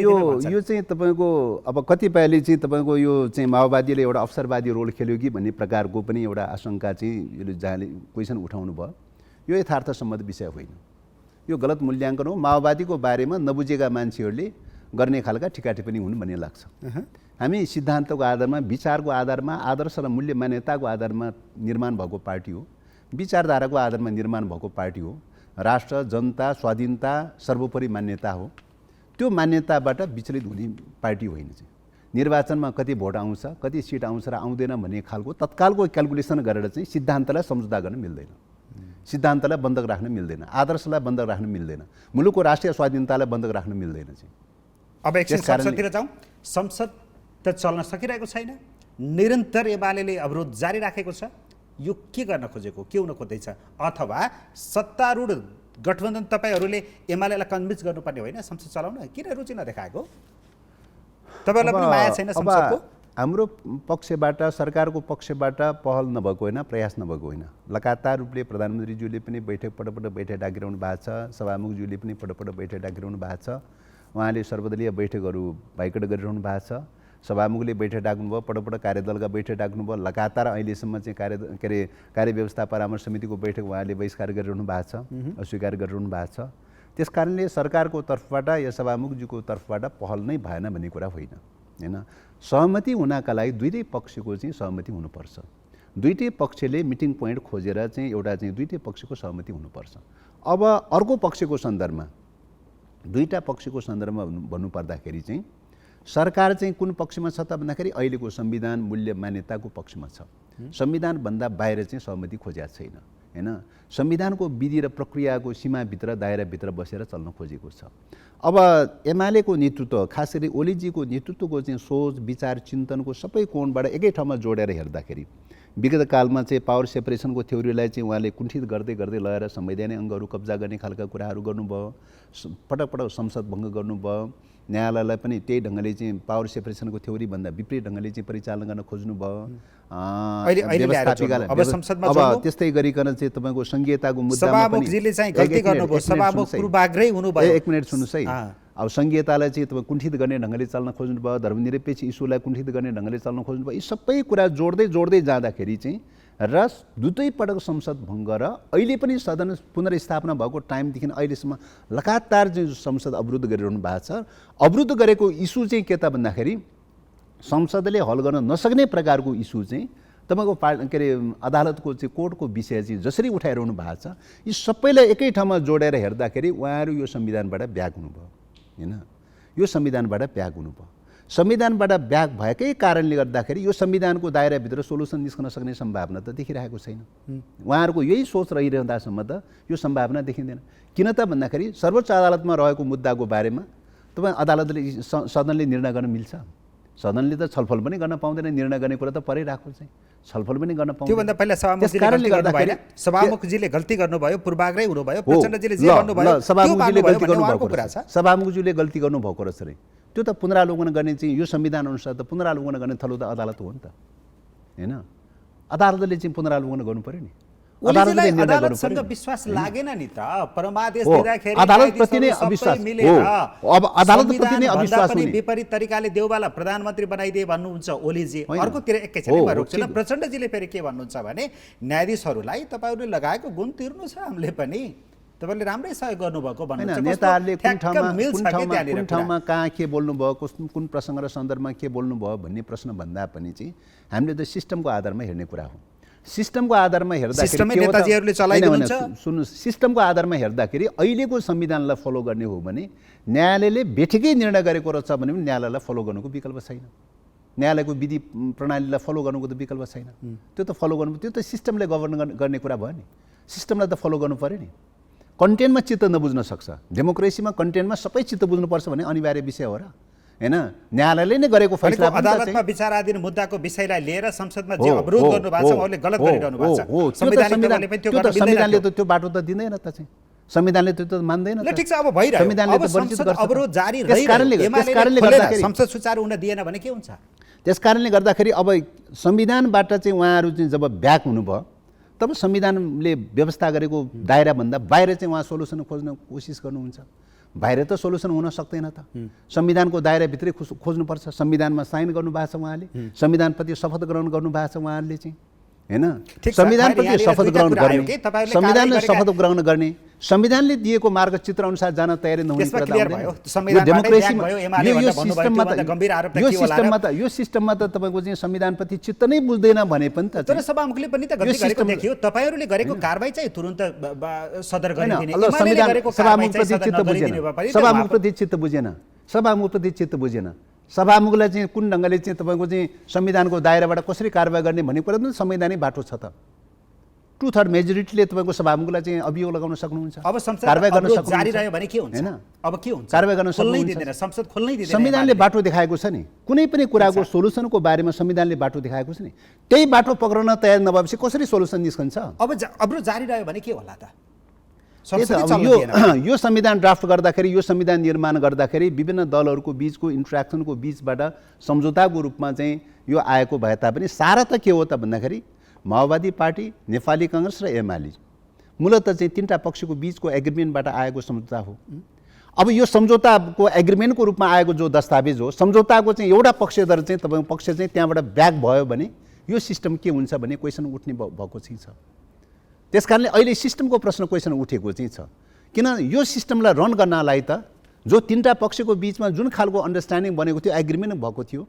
यो चाहिँ तपाईँको अब कतिपयले चाहिँ तपाईँको यो चाहिँ माओवादीले एउटा अवसरवादी रोल खेल्यो कि भन्ने प्रकारको पनि एउटा आशंका चाहिँ यसले जहाँले क्वेसन उठाउनु भयो। यो यथार्थसम्मत विषय होइन, यो गलत मूल्याङ्कन हो। माओवादीको बारेमा नबुझेका मान्छेहरूले गर्ने खालका टिकाटिप्पणी हुन् भन्ने लाग्छ। हामी सिद्धान्तको आधारमा, विचारको आधारमा, आदर्श र मूल्य मान्यताको आधारमा निर्माण भएको पार्टी हो, विचारधाराको आधारमा निर्माण भएको पार्टी हो। राष्ट्र, जनता, स्वाधीनता सर्वोपरि मान्यता हो। त्यो मान्यताबाट विचलित हुने पार्टी होइन चाहिँ। निर्वाचनमा कति भोट आउँछ, कति सिट आउँछ र आउँदैन भन्ने खालको तत्कालको क्यालकुलेसन गरेर चाहिँ सिद्धान्तलाई सम्झौता गर्न मिल्दैन, सिद्धान्तलाई बन्धक राख्न मिल्दैन, आदर्शलाई बन्धक राख्न मिल्दैन, मुलुकको राष्ट्रिय स्वाधीनतालाई बन्धक राख्न मिल्दैन चाहिँ। अब एकछिन संसदतिर जाउँ। संसद त चल्न सकिरहेको छैन, निरन्तर एमाले अवरोध जारी राखेको छ। यो के गर्न खोजेको, के हुन खोज्दैछ? अथवा सत्तारूढ गठबन्धन तपाईँहरूले एमालेलाई कन्भिन्स गर्नुपर्ने होइन संसद चलाउन? किन रुचि नदेखाएको? तपाईँहरूलाई पनि माया छैन संसदको? हाम्रो पक्षबाट, सरकारको पक्षबाट पहल नभएको होइन, प्रयास नभएको होइन। लगातार रूपले प्रधानमन्त्रीज्यूले पनि पटक बैठक डाकिरहनु भएको छ, सभामुखज्यूले पनि पटक बैठक डाकिरहनु भएको छ। उहाँले सर्वदलीय बैठकहरू बाइकट गरिरहनु भएको छ। सभामुखले बैठक डाक्नुभयो, पटक कार्यदलका बैठक डाक्नुभयो। लगातार अहिलेसम्म चाहिँ कार्य व्यवस्था परामर्श समितिको बैठक उहाँले बहिष्कार गरिरहनु भएको छ, अस्वीकार गरिरहनु भएको छ। त्यस कारणले सरकारको तर्फबाट या सभामुखज्यूको तर्फबाट पहल नै भएन भन्ने कुरा होइन, होइन। सहमति हुनका लागि दुईटै पक्षको चाहिँ सहमति हुनुपर्छ। दुईटै पक्षले मिटिङ पोइन्ट खोजेर चाहिँ एउटा चाहिँ दुईटै पक्षको सहमति हुनुपर्छ। अब अर्को पक्षको सन्दर्भमा, दुईटा पक्षको सन्दर्भमा भन्नुपर्दाखेरि चाहिँ सरकार चाहिँ कुन पक्षमा छ त भन्दाखेरि अहिलेको संविधान मूल्य मान्यताको पक्षमा छ। संविधानभन्दा बाहिर चाहिँ सहमति खोजेको छैन, होइन। संविधानको विधि र प्रक्रियाको सीमाभित्र, दायराभित्र बसेर चल्न खोजेको छ। अब एमालेको नेतृत्व, खास गरी ओलीजीको नेतृत्वको चाहिँ सोच, विचार, चिन्तनको सबै कोणबाट एकै ठाउँमा जोडेर हेर्दाखेरि विगत कालमा चाहिँ पावर सेपरेसनको थ्योरीलाई चाहिँ उहाँले कुण्ठित गर्दै गर्दै लगेर संवैधानिक अङ्गहरू कब्जा गर्ने खालका कुराहरू गर्नुभयो, पटक पटक संसद भङ्ग गर्नुभयो, न्यायालयलाई पनि त्यही ढङ्गले चाहिँ पावर सेपरेसनको थ्योरीभन्दा विपरीत ढङ्गले चाहिँ परिचालन गर्न खोज्नुभयो। अब त्यस्तै गरिकन चाहिँ तपाईँको संघीयताको मुद्दामा पनि एक मिनट सुन्नुहोस् है। अब संघीयतालाई चाहिँ तपाईँ कुण्ठित गर्ने ढङ्गले चल्न खोज्नुभयो, धर्मनिरपेक्ष इस्युलाई कुण्ठित गर्ने ढङ्गले चल्न खोज्नुभयो। यी सबै कुरा जोड्दै जोड्दै जाँदाखेरि चाहिँ र दुवै पटक संसद भङ्ग र अहिले पनि सदन पुनर्स्थापना भएको टाइमदेखि अहिलेसम्म लगातार चाहिँ संसद अवरुद्ध गरिरहनु भएको छ। अवरुद्ध गरेको इस्यु चाहिँ के त भन्दाखेरि संसदले हल गर्न नसक्ने प्रकारको इस्यु चाहिँ तपाईँको के अरे अदालतको चाहिँ कोर्टको विषय चाहिँ जसरी उठाइरहनु भएको छ, यी सबैलाई एकै ठाउँमा जोडेर हेर्दाखेरि उहाँहरू यो संविधानबाट ब्याक हुनुभयो, होइन। यो संविधानबाट ब्याक हुनुभयो। संविधानबाट ब्याक भएकै कारणले गर्दाखेरि यो संविधानको दायराभित्र सोलुसन निस्कन सक्ने सम्भावना त देखिरहेको छैन। उहाँहरूको यही सोच रहिरहँदासम्म त यो सम्भावना देखिँदैन। किन त भन्दाखेरि सर्वोच्च अदालतमा रहेको मुद्दाको बारेमा तपाईँ अदालतले, सदनले निर्णय गर्न मिल्छ? सदनले त छलफल पनि गर्न पाउँदैन, निर्णय गर्ने कुरा त परिरहेको चाहिँ छलफल पनि गर्न पाउँदैन। त्योभन्दा पहिला सभामुखजीले गल्ती गर्नुभयो, पूर्वाग्रही हुनुभयो, प्रचण्डजीले जे भन्नुभयो, सभामुखजीले गल्ती गर्नुभएको रहेछ रे। त्यो त पुनरावलोकन गर्ने चाहिँ यो संविधान अनुसार त पुनरावलोकन गर्ने थलो त अदालत हो नि त, होइन। अदालतले चाहिँ पुनरावलोकन गर्नु पर्यो नि। ओलीजीलाई निर्णय गर्नु अदालतसँग पर्यो। विश्वास लागेन नि त। परमादेश हो, दिँदाखेरि अदालतप्रति नै न्यायाधीशहरू अविश्वास सबै मिलेर हो, अब अदालतप्रति नै अविश्वास पनि हुने। विपरीत तरिकाले देउबालाई प्रधानमन्त्री बनाइदिए भन्नुहुन्छ ओलीजी। होइन। अर्कोतिर एकैछिन हो, म रोक्छु ल। ठिक। प्रचण्डजीले फेरि के भन्नुहुन्छ भने न्यायाधीशहरूलाई तपाईँहरूले लगाएको गुण तिर्नु छ हामीले पनि, तपाईँले राम्रै सहयोग गर्नुभएको होइन, भन्नुहुन्छ। नेताहरूले कुन ठ्याक्क मिल्छ कि त्यहाँनिर ठाउँमा कुरा? कहाँ के बोल्नुभयो, कुन प्रसङ्ग र सन्दर्भमा के बोल्नुभयो भन्ने प्रश्न भन्दा पनि चाहिँ हामीले त सिस्टमको आधारमा हेर्ने कुरा हो। सिस्टमको आधारमा हेर्दाखेरि सिस्टमै के हो त- नेताजीहरूले होइन, चलाइदिनुहुन्छ? होइन, सुन्नुहोस्, सिस्टमको आधारमा हेर्दाखेरि अहिलेको संविधानलाई फलो गर्ने हो भने न्यायालयले बेठिकै निर्णय गरेको रहेछ भने पनि न्यायालयलाई फलो गर्नुको विकल्प छैन। न्यायालयको विधि प्रणालीलाई फलो गर्नुको त विकल्प छैन। त्यो त फलो गर्नु, त्यो त सिस्टमले गभर्न गर्ने कुरा भयो नि। सिस्टमलाई त फलो गर्नु पर्यो नि। कन्टेन्टमा चित्त नबुझ्न सक्छ। डेमोक्रेसीमा कन्टेन्टमा सबै चित्त बुझ्नुपर्छ भने अनिवार्य विषय हो र, होइन? न्यायालयले नै गरेको फैसला पनि त अदालतमा चाहिँ- विचाराधीन मुद्दाको विषयलाई लिएर संसदमा हो, जे अवरोध हो, गर्नु भएको छ हो, उहाँले गलत हो, गरिरहनु भएको छ। हो, त्यो त संवैधानिक संविधान- तहले पनि त्यो त्यो त गर्न मिल्दैन संविधानले थियो। त त्यो बाटो त दिँदैन त चाहिँ। संविधानले त्यो त मान्दैन ल त। ठिक छ, अब भइरह्यो। संविधानले अब त वर्जित संसद गर्छ त। अवरोध जारी त्यसकारणले रहिरह्यो। एमालेले खोलेर गर्दाखेरि संसद सुचारू हुन दिएन भने के हुन्छ? त्यसकारणले गर्दाखेरि अब संविधानबाट चाहिँ उहाँहरू चाहिँ जब ब्याक हुनुभयो तब संविधानले व्यवस्था गरेको दायराभन्दा बाहिर चाहिँ उहाँ सोल्युसन खोज्न कोसिस गर्नुहुन्छ। बाहिर त सोल्युसन हुन सक्दैन त। संविधानको दायराभित्रै खोज्नुपर्छ। संविधानमा साइन गर्नुभएको छ उहाँले, संविधानप्रति शपथ ग्रहण गर्नुभएको छ उहाँहरूले चाहिँ, होइन? ठिक छ, संविधानप्रति यहाँनिर शपथ दुईटा ग्रहण कुरा आयो गर्ने, कि तपाईँहरूले संविधानले कारबाही शपथ ग्रहण गर्ने, संविधानले दिएको मार्गचित्र अनुसार जान तयारी नहुने त्यसमा कुरा त क्लियर आउँदैन। भयो। यो संविधानबाटै डेमोक्रेसीमा ब्याक भयो, एमाले यो भन्दा भन्नुभयो, सिस्टममा त्योभन्दा गम्भीर आरोप त यो के होला र? सिस्टममा त तपाईँको चाहिँ संविधानप्रति चित्त नै बुझ्दैन भने पनि त तर चाहिँ- सभामुखले पनि त यो गल्ती गरेको सिस्टम- देखियो। तपाईँहरूले गरेको कारबाही चाहिँ तुरुन्त सदर होइन, गरिदिने, ल, एमालेले संविधान गरेको कारबाही सभामुखप्रति चाहिँ चित्त सदर बुझेन, नगरिदिने भए पनि त सभामुखप्रति चित्त बुझेन, सभामुखप्रति चित्त बुझेन। सभामुखलाई चाहिँ कुन ढङ्गले चाहिँ तपाईँको चाहिँ संविधानको दायराबाट कसरी कारबाही गर्ने भन्ने कुरा पनि संवैधानिक बाटो छ त। 2/3 मेजोरिटीले तपाईँको सभामुखलाई चाहिँ अभियोग लगाउन सक्नुहुन्छ, अब संसद कारबाही गर्न अवरोध सक्नुहुन्छ। जारी रह्यो भने के हुन्छ? होइन? अब के हुन्छ? कारबाही गर्न खोल्नै सक्नुहुन्छ। दिँदैन, संसद खोल्नै दिँदैन। संविधानले एमाले। बाटो देखाएको छ नि, कुनै पनि कुराको सोलुसनको बारेमा संविधानले बाटो देखाएको छ नि। त्यही बाटो पक्रन तयार नभएपछि कसरी सोलुसन निस्कन्छ? अब अवरोध जारी रह्यो भने के होला त? त्यही त, संसदै अब चल्न यो दिएन। यो संविधान ड्राफ्ट गर्दाखेरि, यो संविधान निर्माण गर्दाखेरि विभिन्न दलहरूको बिचको इन्ट्रेक्सनको बिचबाट सम्झौताको रूपमा चाहिँ यो आएको भए तापनि सारा त के हो त भन्दाखेरि माओवादी पार्टी, नेपाली काङ्ग्रेस र एमाले मूलत चाहिँ तिनवटा पक्षको बिचको एग्रिमेन्टबाट आएको सम्झौता हो। अब यो सम्झौताको एग्रिमेन्टको रूपमा आएको जो दस्तावेज हो, सम्झौताको चाहिँ एउटा पक्षधर चाहिँ तपाईँको पक्ष चाहिँ त्यहाँबाट ब्याक भयो भने यो सिस्टम के हुन्छ भन्ने क्वेसन उठ्ने भएको चाहिँ छ। त्यस कारणले अहिले सिस्टमको प्रश्न क्वेसन उठेको चाहिँ छ। किन यो सिस्टमलाई रन गर्नलाई त जो तिनवटा पक्षको बिचमा जुन खालको अन्डरस्ट्यान्डिङ बनेको थियो, एग्रिमेन्ट भएको थियो,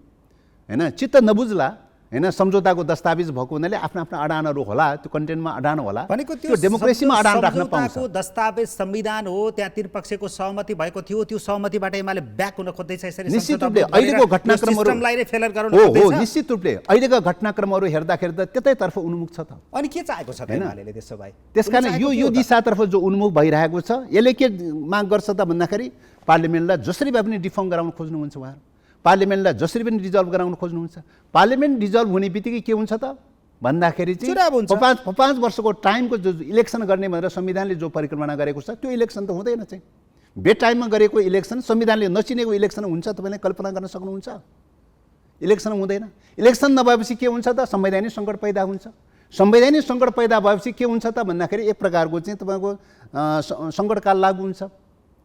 होइन? चित्त नबुझ्ला, होइन? सम्झौताको दस्तावेज भएको हुनाले आफ्ना आफ्ना अडानहरू होला, त्यो कन्टेन्टमा अडान होला, भनेको त्यो डेमोक्रेसीमा अडान राख्न पाउँछ। सम्झौताको दस्तावेज संविधान हो, त्यहाँ तीन पक्षको सहमति भएको थियो। त्यो सहमतिबाट एमाले ब्याक हुन खोज्दैछ यसरी। निश्चित संसद रूपले अवरोध गरेर अहिलेको यो घटनाक्रमहरू सिस्टमलाई नै फेलर गराउन हो हो खोज्दैछ। निश्चित रूपले अहिलेका घटनाक्रमहरू हेर्दाखेरि त त्यतैतर्फ उन्मुख छ त। अनि के चाहेको छ त एमालेले त्यसो भए? त्यसकारण यो दिशातर्फ जो उन्मुख भइरहेको छ, यसले के माग गर्छ त भन्दाखेरि पार्लिमेन्टलाई जसरी भए पनि डिफर्म गराउन खोज्नुहुन्छ उहाँहरू, पार्लिमेन्टलाई जसरी पनि डिजल्भ गराउन खोज्नुहुन्छ। पार्लिमेन्ट डिजल्भ हुने बित्तिकै के हुन्छ त भन्दाखेरि चाहिँ चुनाव हुन्छ। 5 वर्षको टाइमको जो इलेक्सन गर्ने भनेर संविधानले जो परिकल्पना गरेको छ त्यो इलेक्सन त हुँदैन चाहिँ। बेटाइममा गरेको इलेक्सन, संविधानले नचिनेको इलेक्सन हुन्छ, तपाईँले कल्पना गर्न सक्नुहुन्छ? इलेक्सन हुँदैन। इलेक्सन नभएपछि के हुन्छ त? संवैधानिक सङ्कट पैदा हुन्छ। संवैधानिक सङ्कट पैदा भएपछि के हुन्छ त भन्दाखेरि एक प्रकारको चाहिँ तपाईँको सङ्कटकाल लागू हुन्छ,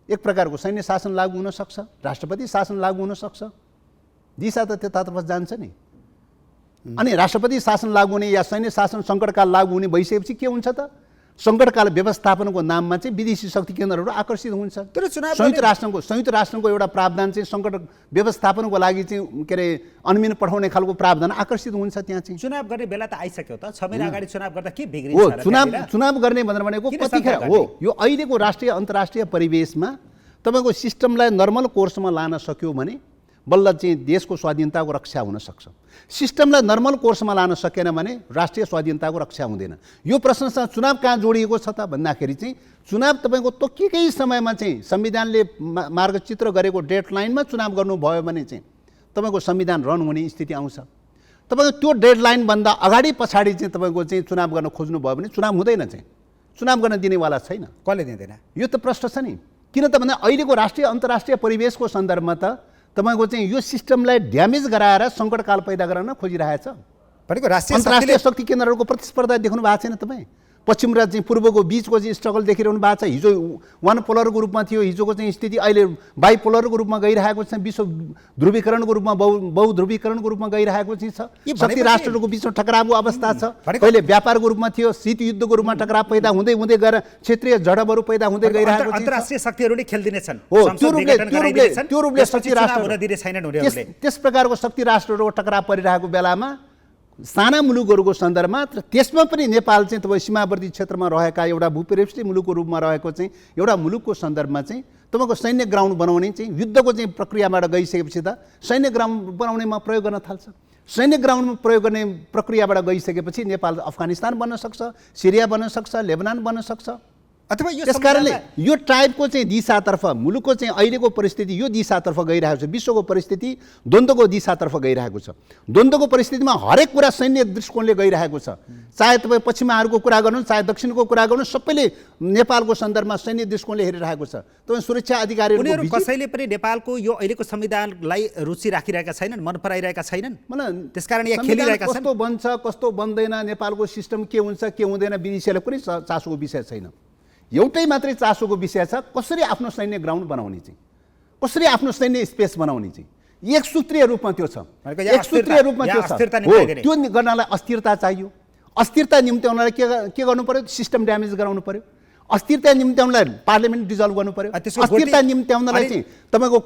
एक प्रकारको सैन्य शासन लागू हुनसक्छ, राष्ट्रपति शासन लागू हुनसक्छ। दिशा त त्यतातर्फ जान्छ नि। अनि राष्ट्रपति शासन लागू हुने या सैन्य शासन सङ्कटकाल लागू हुने भइसकेपछि के हुन्छ त? सङ्कटकाल व्यवस्थापनको नाममा चाहिँ विदेशी शक्ति केन्द्रहरू आकर्षित हुन्छ। तर चुनाव संयुक्त राष्ट्रको एउटा प्रावधान चाहिँ सङ्कट व्यवस्थापनको लागि चाहिँ के अरे अनुमति पठाउने खालको प्रावधान आकर्षित हुन्छ त्यहाँ चाहिँ। चुनाव गर्ने बेला त आइसक्यो त। 6 महिना अगाडि चुनाव गर्दा के बिग्रिन्छ हो, र त्यहाँनिर? चुनाव गर्ने भनेको किन कतिखेर शङ्का हो? यो अहिलेको राष्ट्रिय अन्तर्राष्ट्रिय परिवेशमा तपाईँको सिस्टमलाई नर्मल कोर्समा लान सक्यो भने बल्ल चाहिँ देशको स्वाधीनताको रक्षा हुन सक्छ। सिस्टमलाई नर्मल कोर्समा लान सकेन भने राष्ट्रिय स्वाधीनताको रक्षा हुँदैन। यो प्रश्नसँग चुनाव कहाँ जोडिएको छ त भन्दाखेरि चाहिँ चुनाव तपाईँको तोकिएकै समयमा चाहिँ संविधानले मार्गचित्र गरेको डेडलाइनमा चुनाव गर्नुभयो भने चाहिँ तपाईँको संविधान रन हुने स्थिति आउँछ। तपाईँको त्यो डेडलाइनभन्दा अगाडि पछाडि चाहिँ तपाईँको चाहिँ चुनाव गर्न खोज्नुभयो भने चुनाव हुँदैन चाहिँ। चुनाव गर्न दिनेवाला छैन। कसले दिँदैन? यो त प्रश्न छ नि। किन त भन्दा अहिलेको राष्ट्रिय अन्तर्राष्ट्रिय परिवेशको सन्दर्भमा त तपाईँको चाहिँ यो सिस्टमलाई ड्यामेज गराएर सङ्कटकाल पैदा गराउन खोजिरहेछ। भनेको राष्ट्रिय अन्तर्राष्ट्रिय शक्तिले शक्ति केन्द्रहरूको प्रतिस्पर्धा देख्नु भएको छैन तपाईँ? पश्चिम र चाहिँ पूर्वको बिचको चाहिँ स्ट्रगल देखिरहनु भएको छ। हिजो वान पोलरको रूपमा थियो हिजोको चाहिँ स्थिति अहिले बाइपोलरको रूपमा गइरहेको छ, विश्व ध्रुवीकरणको रूपमा बहुध्रुवीकरणको रूपमा गइरहेको चाहिँ छ। शक्ति राष्ट्रहरूको बिचमा टकरावको अवस्था छ। पहिले व्यापारको रूपमा थियो, शीत युद्धको रूपमा टकराव पैदा हुँदै हुँदै गएर क्षेत्रीय झडपहरू पैदा हुँदै गइरहेको छ। अन्तर्राष्ट्रिय शक्तिहरूले खेल्दिनेछन्, हो, त्यो रूपले शक्ति राष्ट्र छैनन् उनीहरूले। त्यस प्रकारको शक्ति राष्ट्रहरूको टकराव परिरहेको बेलामा साना मुलुकहरूको सन्दर्भमा त्यसमा पनि नेपाल चाहिँ तपाईँ सीमावर्ती क्षेत्रमा रहेका एउटा भूपृष्ठीय मुलुकको रूपमा रहेको चाहिँ एउटा मुलुकको सन्दर्भमा चाहिँ तपाईँको सैन्य ग्राउन्ड बनाउने चाहिँ युद्धको चाहिँ प्रक्रियाबाट गइसकेपछि त सैन्य ग्राउन्ड बनाउनेमा प्रयोग गर्न थाल्छ। सैन्य ग्राउन्डमा प्रयोग गर्ने प्रक्रियाबाट गइसकेपछि नेपाल अफगानिस्तान बन्न सक्छ, सिरिया बन्न सक्छ, लेबनान बन्न सक्छ। अथवा यो त्यसकारणले यो टाइपको चाहिँ दिशातर्फ मुलुकको चाहिँ अहिलेको परिस्थिति यो दिशातर्फ गइरहेको छ। विश्वको परिस्थिति द्वन्द्वको दिशातर्फ गइरहेको छ। द्वन्द्वको परिस्थितिमा हरेक कुरा सैन्य दृष्टिकोणले गइरहेको छ। चाहे तपाईँ पश्चिमाहरूको कुरा गर्नु, चाहे दक्षिणको कुरा गर्नु, सबैले नेपालको सन्दर्भमा सैन्य दृष्टिकोणले हेरिरहेको छ। तपाईँ सुरक्षा अधिकारीहरू कसैले पनि नेपालको यो अहिलेको संविधानलाई रुचि राखिरहेका छैनन्, मन पराइरहेका छैनन्। त्यसकारण यहाँ खेलिरहेका छन्। कस्तो बन्छ कस्तो बन्दैन, नेपालको सिस्टम के हुन्छ के हुँदैन, विदेशीलाई कुनै चासोको विषय छैन। एउटै मात्रै चासोको विषय छ, कसरी आफ्नो सैन्य ग्राउन्ड बनाउने चाहिँ, कसरी आफ्नो सैन्य स्पेस बनाउने चाहिँ एक सूत्रीय रूपमा त्यो छ। एक सूत्रीय रूपमा त्यो छ। त्यो गर्नलाई अस्थिरता चाहियो। अस्थिरता निम्त्याउनलाई के गर्नु पर्यो? सिस्टम ड्यामेज गराउनु पर्यो। अस्थिरता निम्त्याउनलाई पार्लियामेन्ट डिजल्भ गर्नु पर्यो। अस्थिरता निम्त्याउनलाई चाहिँ तपाईँको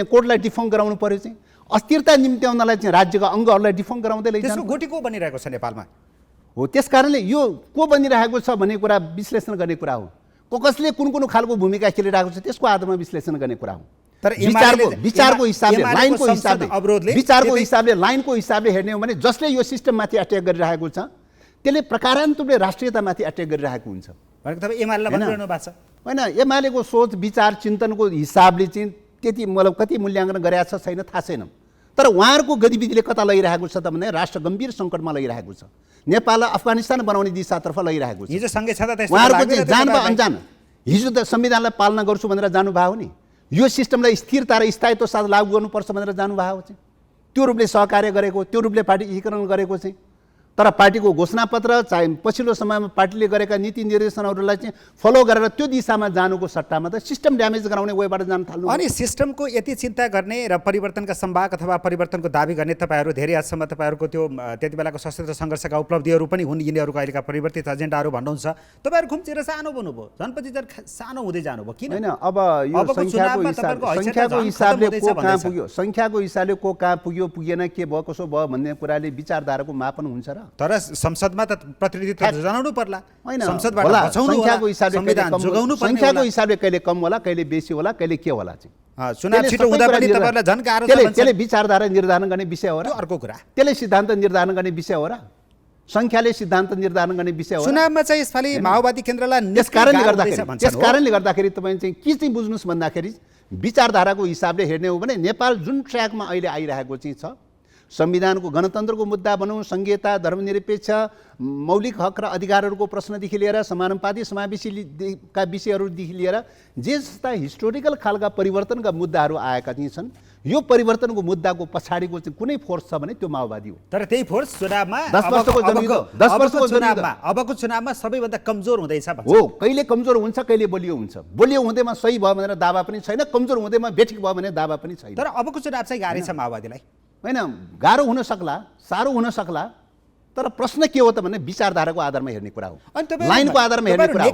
कोर्टलाई डिफङ गराउनु पर्यो। चाहिँ अस्थिरता निम्त्याउनलाई चाहिँ राज्यका अङ्गहरूलाई डिफङ गराउँदै लैजानु। गोटी को बनिरहेको छ नेपालमा? हो, त्यसकारणले यो को बनिरहेको छ भन्ने कुरा विश्लेषण गर्ने कुरा हो। कसले कुन खालको भूमिका खेलिरहेको छ त्यसको आधारमा विश्लेषण गर्ने कुरा हो। तर विचारको हिसाबले लाइनको हिसाबले हेर्ने हो भने जसले यो सिस्टममाथि अट्याक गरिरहेको छ त्यसले प्रकारान्तरूपले राष्ट्रियतामाथि अट्याक गरिरहेको हुन्छ। होइन, एमालेको सोच विचार चिन्तनको हिसाबले चाहिँ त्यति मतलब कति मूल्याङ्कन गरेको छ छैन थाहा छैन। तर उहाँहरूको गतिविधिले कता लगिरहेको छ त भने राष्ट्र गम्भीर सङ्कटमा लगिरहेको छ। नेपाललाई अफगानिस्तान बनाउने दिशातर्फ लगिरहेको छ। उहाँहरूको चाहिँ जान वा अनजान हिजो त संविधानलाई पालना गर्छु भनेर जानुभयो हो नि, यो सिस्टमलाई स्थिरता र स्थायित्व साथ लागू गर्नुपर्छ भनेर जानुभयो चाहिँ त्यो रूपले सहकार्य गरेको, त्यो रूपले पार्टी एकीकरण गरेको चाहिँ। तर पार्टीको घोषणापत्र चाहे पछिल्लो समयमा पार्टीले गरेका नीति निर्देशनहरूलाई चाहिँ फलो गरेर त्यो दिशामा जानुको सट्टामा त सिस्टम ड्यामेज गराउने वेबाट जान थाल्नु। अनि सिस्टमको यति चिन्ता गर्ने र परिवर्तनका सम्भाग अथवा परिवर्तनको दाबी गर्ने तपाईँहरू धेरै हदसम्म तपाईँहरूको त्यो त्यति बेलाको सशस्त्र सङ्घर्षका उपलब्धिहरू पनि हुन्, यिनीहरूको अहिलेका परिवर्तित एजेन्डाहरू भन्नुहुन्छ। तपाईँहरू खुम्चेर सानो बन्नुभयो, जनप्रति सानो हुँदै जानुभयो किन? होइन, अब यो सङ्ख्याको हिसाबले को कहाँ पुग्यो पुगेन के भयो कसो भयो भन्ने कुराले विचारधाराको मापन हुन्छ र? तर संसदमा त प्रतिनिधित्व जनाउनु पर्ला। होइन, सङ्ख्याको हिसाबले कहिले कम होला, कहिले बेसी होला, कहिले के होला चाहिँ चुनाव छिटो हुँदा पनि तपाईहरुलाई झन् गाह्रो छ भन्छ। त्यसले विचारधारा निर्धारण गर्ने विषय हो र? त्यो अर्को कुरा। त्यसले सिद्धान्त निर्धारण गर्ने विषय हो र? संख्याले सिद्धान्त निर्धारण गर्ने विषय हो। चुनावमा चाहिँ यसपालि माओवादी केन्द्रलाई त्यसकारणले गर्दाखेरि तपाईँ चाहिँ के चाहिँ बुझ्नुहोस् भन्दाखेरि विचारधाराको हिसाबले हेर्ने हो भने नेपाल जुन ट्र्याकमा अहिले आइरहेको चाहिँ छ, संविधानको गणतन्त्रको मुद्दा भनौँ, संघीयता, धर्मनिरपेक्ष, मौलिक हक र अधिकारहरूको प्रश्नदेखि लिएर समानुपाती समावेशीका विषयहरूदेखि लिएर जे जस्ता हिस्टोरिकल खालका परिवर्तनका मुद्दाहरू आएका चाहिँ छन्, यो परिवर्तनको मुद्दाको पछाडिको चाहिँ कुनै फोर्स छ भने त्यो माओवादी हो। तर त्यही फोर्स चुनावमा अबको चुनावमा सबैभन्दा कमजोर हुँदैछ हो। कहिले कमजोर हुन्छ, कहिले बलियो हुन्छ। बलियो हुँदैमा सही भयो भनेर दावा पनि छैन, कमजोर हुँदैमा बेठिक भयो भने दावा पनि छैन। तर अबको चुनाव चाहिँ गाह्रै छ माओवादीलाई। होइन, गाह्रो हुन सक्ला, साह्रो हुन सक्ला, तर प्रश्न के हो त भने विचारधाराको आधारमा हेर्ने कुरा हो, लाइनको आधारमा हेर्ने कुरा हो।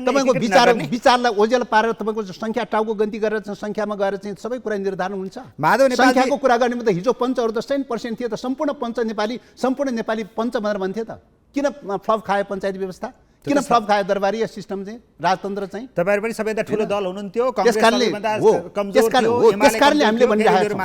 तपाईँको विचारलाई ओझेल पारेर तपाईँको सङ्ख्या टाउको गन्ती गरेर सङ्ख्यामा गएर चाहिँ सबै कुरा निर्धारण हुन्छ। सङ्ख्याको कुरा गर्ने मतलब हिजो पञ्चहरू त 100% थियो त, सम्पूर्ण नेपाली पञ्च भनेर भन्थे त। किन फ्लप खायो पञ्चायती व्यवस्था? किन फ्लप खायो दरबारी सिस्टम चाहिँ, राजतन्त्र चाहिँ? तपाईहरु पनि सबैभन्दा ठुलो दल हुनुहुन्थ्यो, त्यसकारणले हामीले भनिरहेको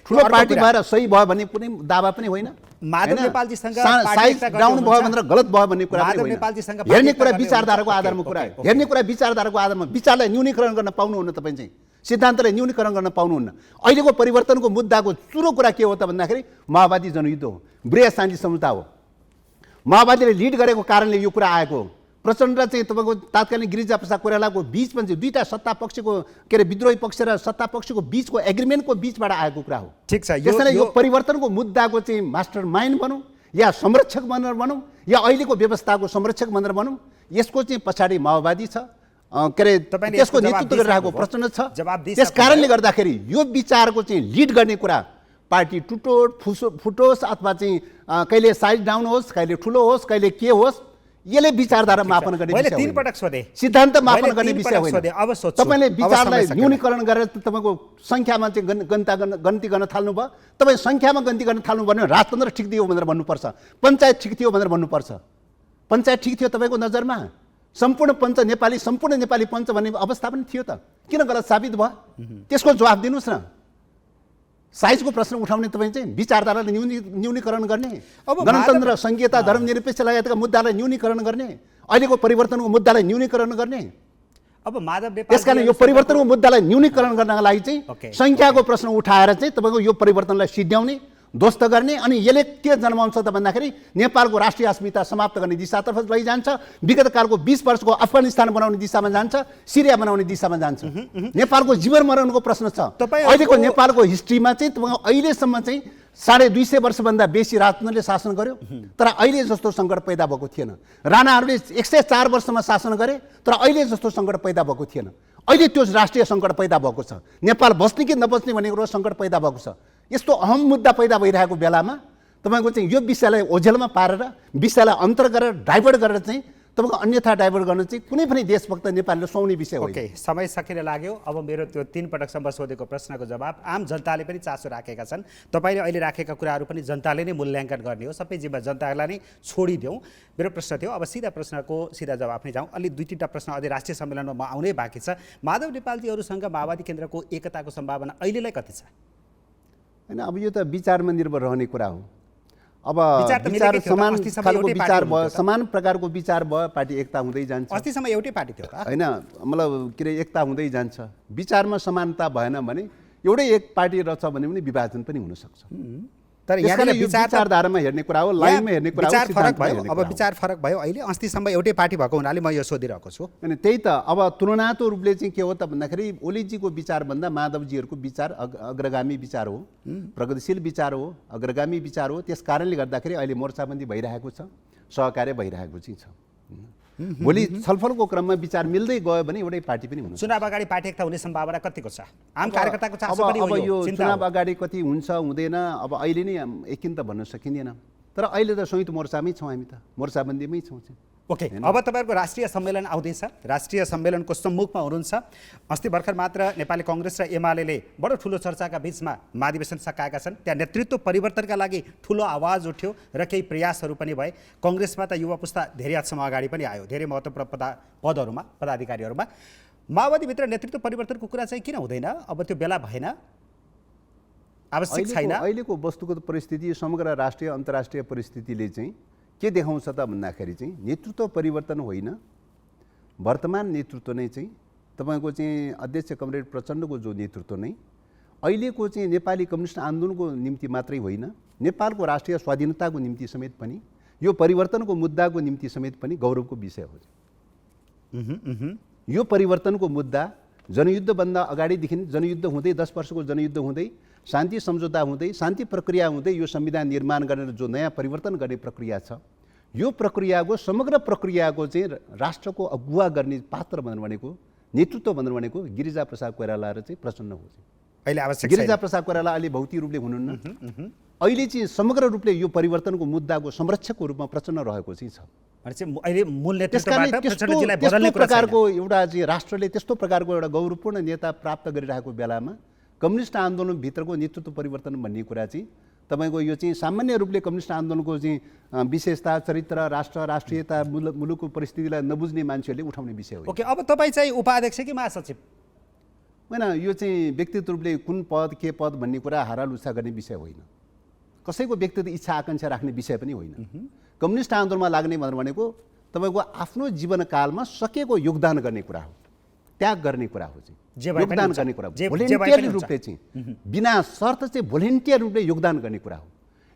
ठुलो पार्टी भएर सही भयो भन्ने कुनै दावा पनि होइन। माधव नेपालजीसँग साइज डाउन भयो भनेर गलत भयो भन्ने कुरा पनि होइन। हेर्ने कुरा विचारधाराको आधारमा कुरा हो। हेर्ने कुरा विचारधाराको आधारमा विचारलाई न्यूनीकरण गर्न पाउनुहुन्न तपाईँ चाहिँ, सिद्धान्तलाई न्यूनीकरण गर्न पाउनुहुन्न। अहिलेको परिवर्तनको मुद्दाको चुरो कुरा के हो त भन्दाखेरि माओवादी जनयुद्ध हो, बृहत शान्ति सम्झौता हो। माओवादीले लिड गरेको कारणले यो कुरा आएको हो। प्रचण्ड चाहिँ तपाईँको तात्कालीन गिरिजाप्रसाद कोइरालाको बिचमा चाहिँ दुईवटा सत्ता पक्षको के अरे विद्रोही पक्ष र सत्ता पक्षको बिचको एग्रिमेन्टको बिचबाट आएको कुरा हो। ठिक छ, त्यसैले यो परिवर्तनको मुद्दाको चाहिँ मास्टर माइन्ड बनौँ या संरक्षक बनेर बनौँ या अहिलेको व्यवस्थाको संरक्षक बनेर बनौँ, यसको चाहिँ पछाडि माओवादी छ, के अरे त्यसको नेतृत्व गरिरहेको प्रचण्ड छ। त्यस कारणले गर्दाखेरि यो विचारको चाहिँ लिड गर्ने कुरा पार्टी फुटोस् अथवा चाहिँ कहिले साइड डाउन होस्, कहिले ठुलो होस्, कहिले के होस्, यसले विचारधारा मापन गर्ने विषय होइन। 3 पटक सोधे, सिद्धान्त मापन गर्ने विषय होइन। अब सोध्छु, तपाईँले विचारलाई न्यूनीकरण गरेर तपाईँको सङ्ख्यामा चाहिँ गन्ती गर्न थाल्नुभयो। तपाईँ सङ्ख्यामा गन्ती गर्न थाल्नुभयो भने राजतन्त्र ठिक थियो भनेर भन्नुपर्छ, पञ्चायत ठिक थियो भनेर भन्नुपर्छ। पञ्चायत ठिक थियो तपाईँको नजरमा, सम्पूर्ण नेपाली पञ्च भन्ने अवस्था पनि थियो त, किन गलत साबित भयो? त्यसको जवाफ दिनुहोस् न। साइजको प्रश्न उठाउने तपाईँ चाहिँ विचारधारालाई न्यूनीकरण गर्ने, गणतन्त्र संघीयता धर्मनिरपेक्ष लगायतका मुद्दालाई न्यूनीकरण गर्ने, अहिलेको परिवर्तनको मुद्दालाई न्यूनीकरण गर्ने। अब माधव नेपाल त्यसकारण यो परिवर्तनको मुद्दालाई न्यूनीकरण गर्नका लागि चाहिँ सङ्ख्याको प्रश्न उठाएर चाहिँ तपाईँको यो परिवर्तनलाई सिद्ध्याउने, ध्वस्त गर्ने, अनि यसले के जन्माउँछ त भन्दाखेरि नेपालको राष्ट्रिय अस्मिता समाप्त गर्ने दिशातर्फ लैजान्छ। विगत कालको 20 वर्षको अफगानिस्तान बनाउने दिशामा जान्छ, सिरिया बनाउने दिशामा जान्छ। नेपालको जीवन मरणको प्रश्न छ। अहिलेको नेपालको हिस्ट्रीमा चाहिँ तपाईँको अहिलेसम्म चाहिँ 250 वर्षभन्दा बेसी राजतन्त्रले शासन गर्यो, तर अहिले जस्तो सङ्कट पैदा भएको थिएन। राणाहरूले 104 वर्षमा शासन गरे, तर अहिले जस्तो सङ्कट पैदा भएको थिएन। अहिले त्यो राष्ट्रिय सङ्कट पैदा भएको छ। नेपाल बस्ने कि नबस्ने भन्ने कुरो सङ्कट पैदा भएको छ। यस्तो अहम मुद्दा पैदा भइरहेको बेलामा तपाईँको चाहिँ यो विषयलाई ओझेलमा पारेर, विषयलाई अन्तर गरेर, डाइभर्ट गरेर चाहिँ तपाईँको अन्यथा डाइभर्ट गर्न चाहिँ कुनै पनि देशभक्त नेपालले सुहाउने विषय हो। ओके, समय सकिन लाग्यो। अब मेरो त्यो 3 पटकसम्म सोधेको प्रश्नको जवाब आम जनताले पनि चासो राखेका छन्। तपाईँले अहिले राखेका कुराहरू पनि जनताले नै मूल्याङ्कन गर्ने हो, सबै जिम्मा जनतालाई नै छोडिदेऊ। मेरो प्रश्न थियो, अब सिधा प्रश्नको सिधा जवाफ नै जाउँ। अलि 2-3टा प्रश्न अझै राष्ट्रिय सम्मेलनमा म आउनै बाँकी छ। माधव नेपालजीहरूसँग माओवादी केन्द्रको एकताको सम्भावना अहिलेलाई कति छ? होइन, अब यो त विचारमा निर्भर रहने कुरा हो। अब विचार समान खालको विचार भयो, समान प्रकारको विचार भयो, पार्टी एकता हुँदै जान्छ। अस्तिसम्म एउटै पार्टी थियो त होइन, मतलब के अरे एकता हुँदै जान्छ। विचारमा समानता भएन भने एउटै एक पार्टी रहेछ भने पनि विभाजन पनि हुनसक्छ। तर यहाँले विचारधारामा हेर्ने कुरा हो, लाइनमा हेर्ने कुरा हो, विचार फरक भयो। अब विचार फरक भयो। अहिले अस्तिसम्म एउटै पार्टी भएको हुनाले म यो सोधिरहेको छु। अनि त्यही त अब तुलनात्मक रूपले चाहिँ के हो त भन्दाखेरि ओलीजीको विचारभन्दा माधवजीहरूको विचार अग्रगामी विचार हो, प्रगतिशील विचार हो, अग्रगामी विचार हो। त्यस कारणले गर्दाखेरि अहिले मोर्चाबन्दी भइरहेको छ, सहकार्य भइरहेको चाहिँ छ। भोलि छलफलको क्रममा विचार मिल्दै गयो भने एउटै पार्टी पनि हुन्छ। चुनाव अगाडि पार्टी एकता हुने सम्भावना कतिको छ? आम कार्यकर्ताको चासो पनि अब यो चुनाव अगाडि कति हुन्छ हुँदैन अब अहिले नै एकिन त भन्न सकिँदैन, तर अहिले त संयुक्त मोर्चामै छौँ हामी, त मोर्चाबन्दीमै छौँ। ओके, अब तपाईँहरूको राष्ट्रिय सम्मेलन आउँदैछ। राष्ट्रिय सम्मेलनको सम्मुखमा हुनुहुन्छ। अस्ति भर्खर मात्र नेपाली कङ्ग्रेस र एमाले बडो ठुलो चर्चाका बिचमा महाधिवेशन सकाएका छन्। त्यहाँ नेतृत्व परिवर्तनका लागि ठुलो आवाज उठ्यो र केही प्रयासहरू पनि भए। कङ्ग्रेसमा त युवा पुस्ता धेरै हदसम्म अगाडि पनि आयो, धेरै महत्त्वपूर्ण पदहरूमा, पदाधिकारीहरूमा। माओवादीभित्र नेतृत्व परिवर्तनको कुरा चाहिँ किन हुँदैन? अब त्यो बेला भएन, आवश्यक छैन? अहिलेको वस्तुगत परिस्थिति, समग्र राष्ट्रिय अन्तर्राष्ट्रिय परिस्थितिले चाहिँ के देखाउँछ त भन्दाखेरि चाहिँ नेतृत्व परिवर्तन होइन, वर्तमान नेतृत्व नै चाहिँ तपाईँको चाहिँ अध्यक्ष कमरेड प्रचण्डको जो नेतृत्व नै अहिलेको चाहिँ नेपाली कम्युनिस्ट आन्दोलनको निम्ति मात्रै होइन, नेपालको राष्ट्रिय स्वाधीनताको निम्ति समेत पनि, यो परिवर्तनको मुद्दाको निम्ति समेत पनि गौरवको विषय हो। यो परिवर्तनको मुद्दा जनयुद्धभन्दा अगाडिदेखि, जनयुद्ध हुँदै 10 वर्षको जनयुद्ध हुँदै, शान्ति सम्झौता हुँदै, शान्ति प्रक्रिया हुँदै यो संविधान निर्माण गरेर जो नयाँ परिवर्तन गर्ने प्रक्रिया छ, यो प्रक्रियाको समग्र प्रक्रियाको चाहिँ राष्ट्रको अगुवा गर्ने पात्र भनेको, नेतृत्व भनेको गिरिजाप्रसाद कोइराला र चाहिँ प्रचण्ड हो। अहिले आवश्यक गिरिजाप्रसाद कोइराला अहिले भौतिक रूपले हुनुहुन्न, अहिले चाहिँ समग्र रूपले यो परिवर्तनको मुद्दाको संरक्षकको रूपमा प्रचण्ड रहेको चाहिँ छ। त्यस्तो प्रकारको एउटा चाहिँ राष्ट्रले त्यस्तो प्रकारको एउटा गौरवपूर्ण नेता प्राप्त गरिरहेको बेलामा कम्युनिस्ट आन्दोलनभित्रको नेतृत्व परिवर्तन भन्ने कुरा चाहिँ तपाईँको यो चाहिँ सामान्य रूपले कम्युनिस्ट आन्दोलनको चाहिँ विशेषता, चरित्र, राष्ट्र, राष्ट्रियता, मुलुकको परिस्थितिलाई नबुझ्ने मान्छेहरूले उठाउने विषय हो। ओके, अब तपाईँ चाहिँ उपाध्यक्ष कि महासचिव? होइन, यो चाहिँ व्यक्तिगत रूपले कुन पद के पद भन्ने कुरा हारालुच्छा गर्ने विषय होइन, कसैको व्यक्तिगत इच्छा आकाङ्क्षा राख्ने विषय पनि होइन। कम्युनिस्ट आन्दोलनमा लाग्ने भनेको तपाईँको आफ्नो जीवनकालमा सकेको योगदान गर्ने कुरा हो, त्याग गर्ने कुरा हो, योगदान गर्ने कुरा, भोलिन्टियर रूपले चाहिँ बिना शर्त चाहिँ भोलिन्टियर रूपले योगदान गर्ने कुरा हो।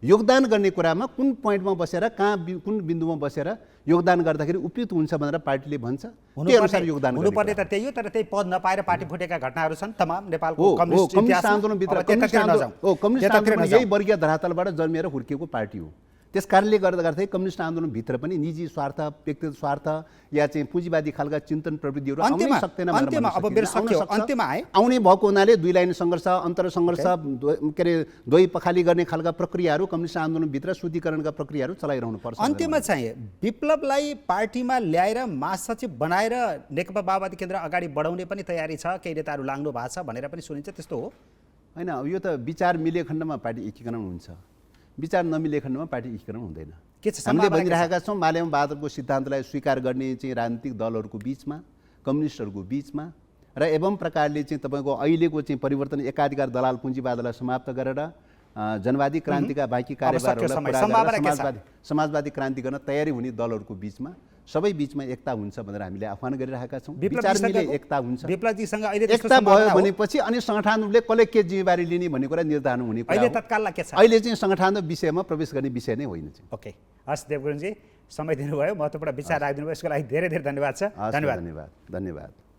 योगदान गर्ने कुरामा कुन पोइन्टमा बसेर कुन बिन्दुमा बसेर योगदान गर्दाखेरि उपयुक्त हुन्छ भनेर पार्टीले भन्छ त्यही अनुसार योगदान हुनुपर्ने त त्यही हो तर त्यही पद नपाएर पार्टी फुटेका घटनाहरू छन् तमाम नेपालको कम्युनिस्ट आन्दोलन यही वर्गीय धरातलबाट जन्मिएर हुर्किएको पार्टी हो। त्यस कारणले गर्दाखेरि कम्युनिस्ट आन्दोलनभित्र पनि निजी स्वार्थ, व्यक्तिगत स्वार्थ या चाहिँ पुँजीवादी खालका चिन्तन प्रवृत्तिहरू आउनै सक्दैन। आउने भएको हुनाले दुई लाइन सङ्घर्ष, अन्तर सङ्घर्ष, के अरे दोही पखाली गर्ने खालका प्रक्रियाहरू कम्युनिस्ट आन्दोलनभित्र शुद्धिकरणका प्रक्रियाहरू चलाइरहनु पर्छ। अन्त्यमा चाहिँ विप्लवलाई पार्टीमा ल्याएर महासचिव बनाएर नेकपा माओवादी केन्द्र अगाडि बढाउने पनि तयारी छ, केही नेताहरू लाग्नु भएको छ भनेर पनि सुनिन्छ, त्यस्तो हो? होइन, यो त विचार मिले खण्डमा पार्टी एकीकरण हुन्छ, विचार नमिले खण्डमा पार्टी एकीकरण हुँदैन। हामीले भनिरहेका छौँ मालेम बहादुरको सिद्धान्तलाई स्वीकार गर्ने चाहिँ राजनीतिक दलहरूको बिचमा, कम्युनिस्टहरूको बिचमा र एवं प्रकारले चाहिँ तपाईँको अहिलेको चाहिँ परिवर्तन एकाधिकार दलाल पुँजीवादलाई समाप्त गरेर जनवादी क्रान्तिका बाँकी कार्यभारहरूलाई समाजवादी क्रान्ति गर्न तयारी हुने दलहरूको बिचमा सबै बिचमा एकता हुन्छ भनेर हामीले आह्वान गरिरहेका छौँ। विचार मिले एकता हुन्छ, विप्लवजीसँग अहिले एकता भयो भनेपछि अनि सङ्गठनले कसले के जिम्मेवारी लिने भन्ने कुरा निर्धारण हुने कुरा। अहिले तत्काललाई के छ? अहिले चाहिँ सङ्गठनको विषयमा प्रवेश गर्ने विषय नै होइन चाहिँ। ओके, हस् देवगुरुजी, समय दिनुभयो, महत्त्वपूर्ण विचार राखिदिनु भयो, यसको लागि धेरै धेरै धन्यवाद छ। धन्यवाद।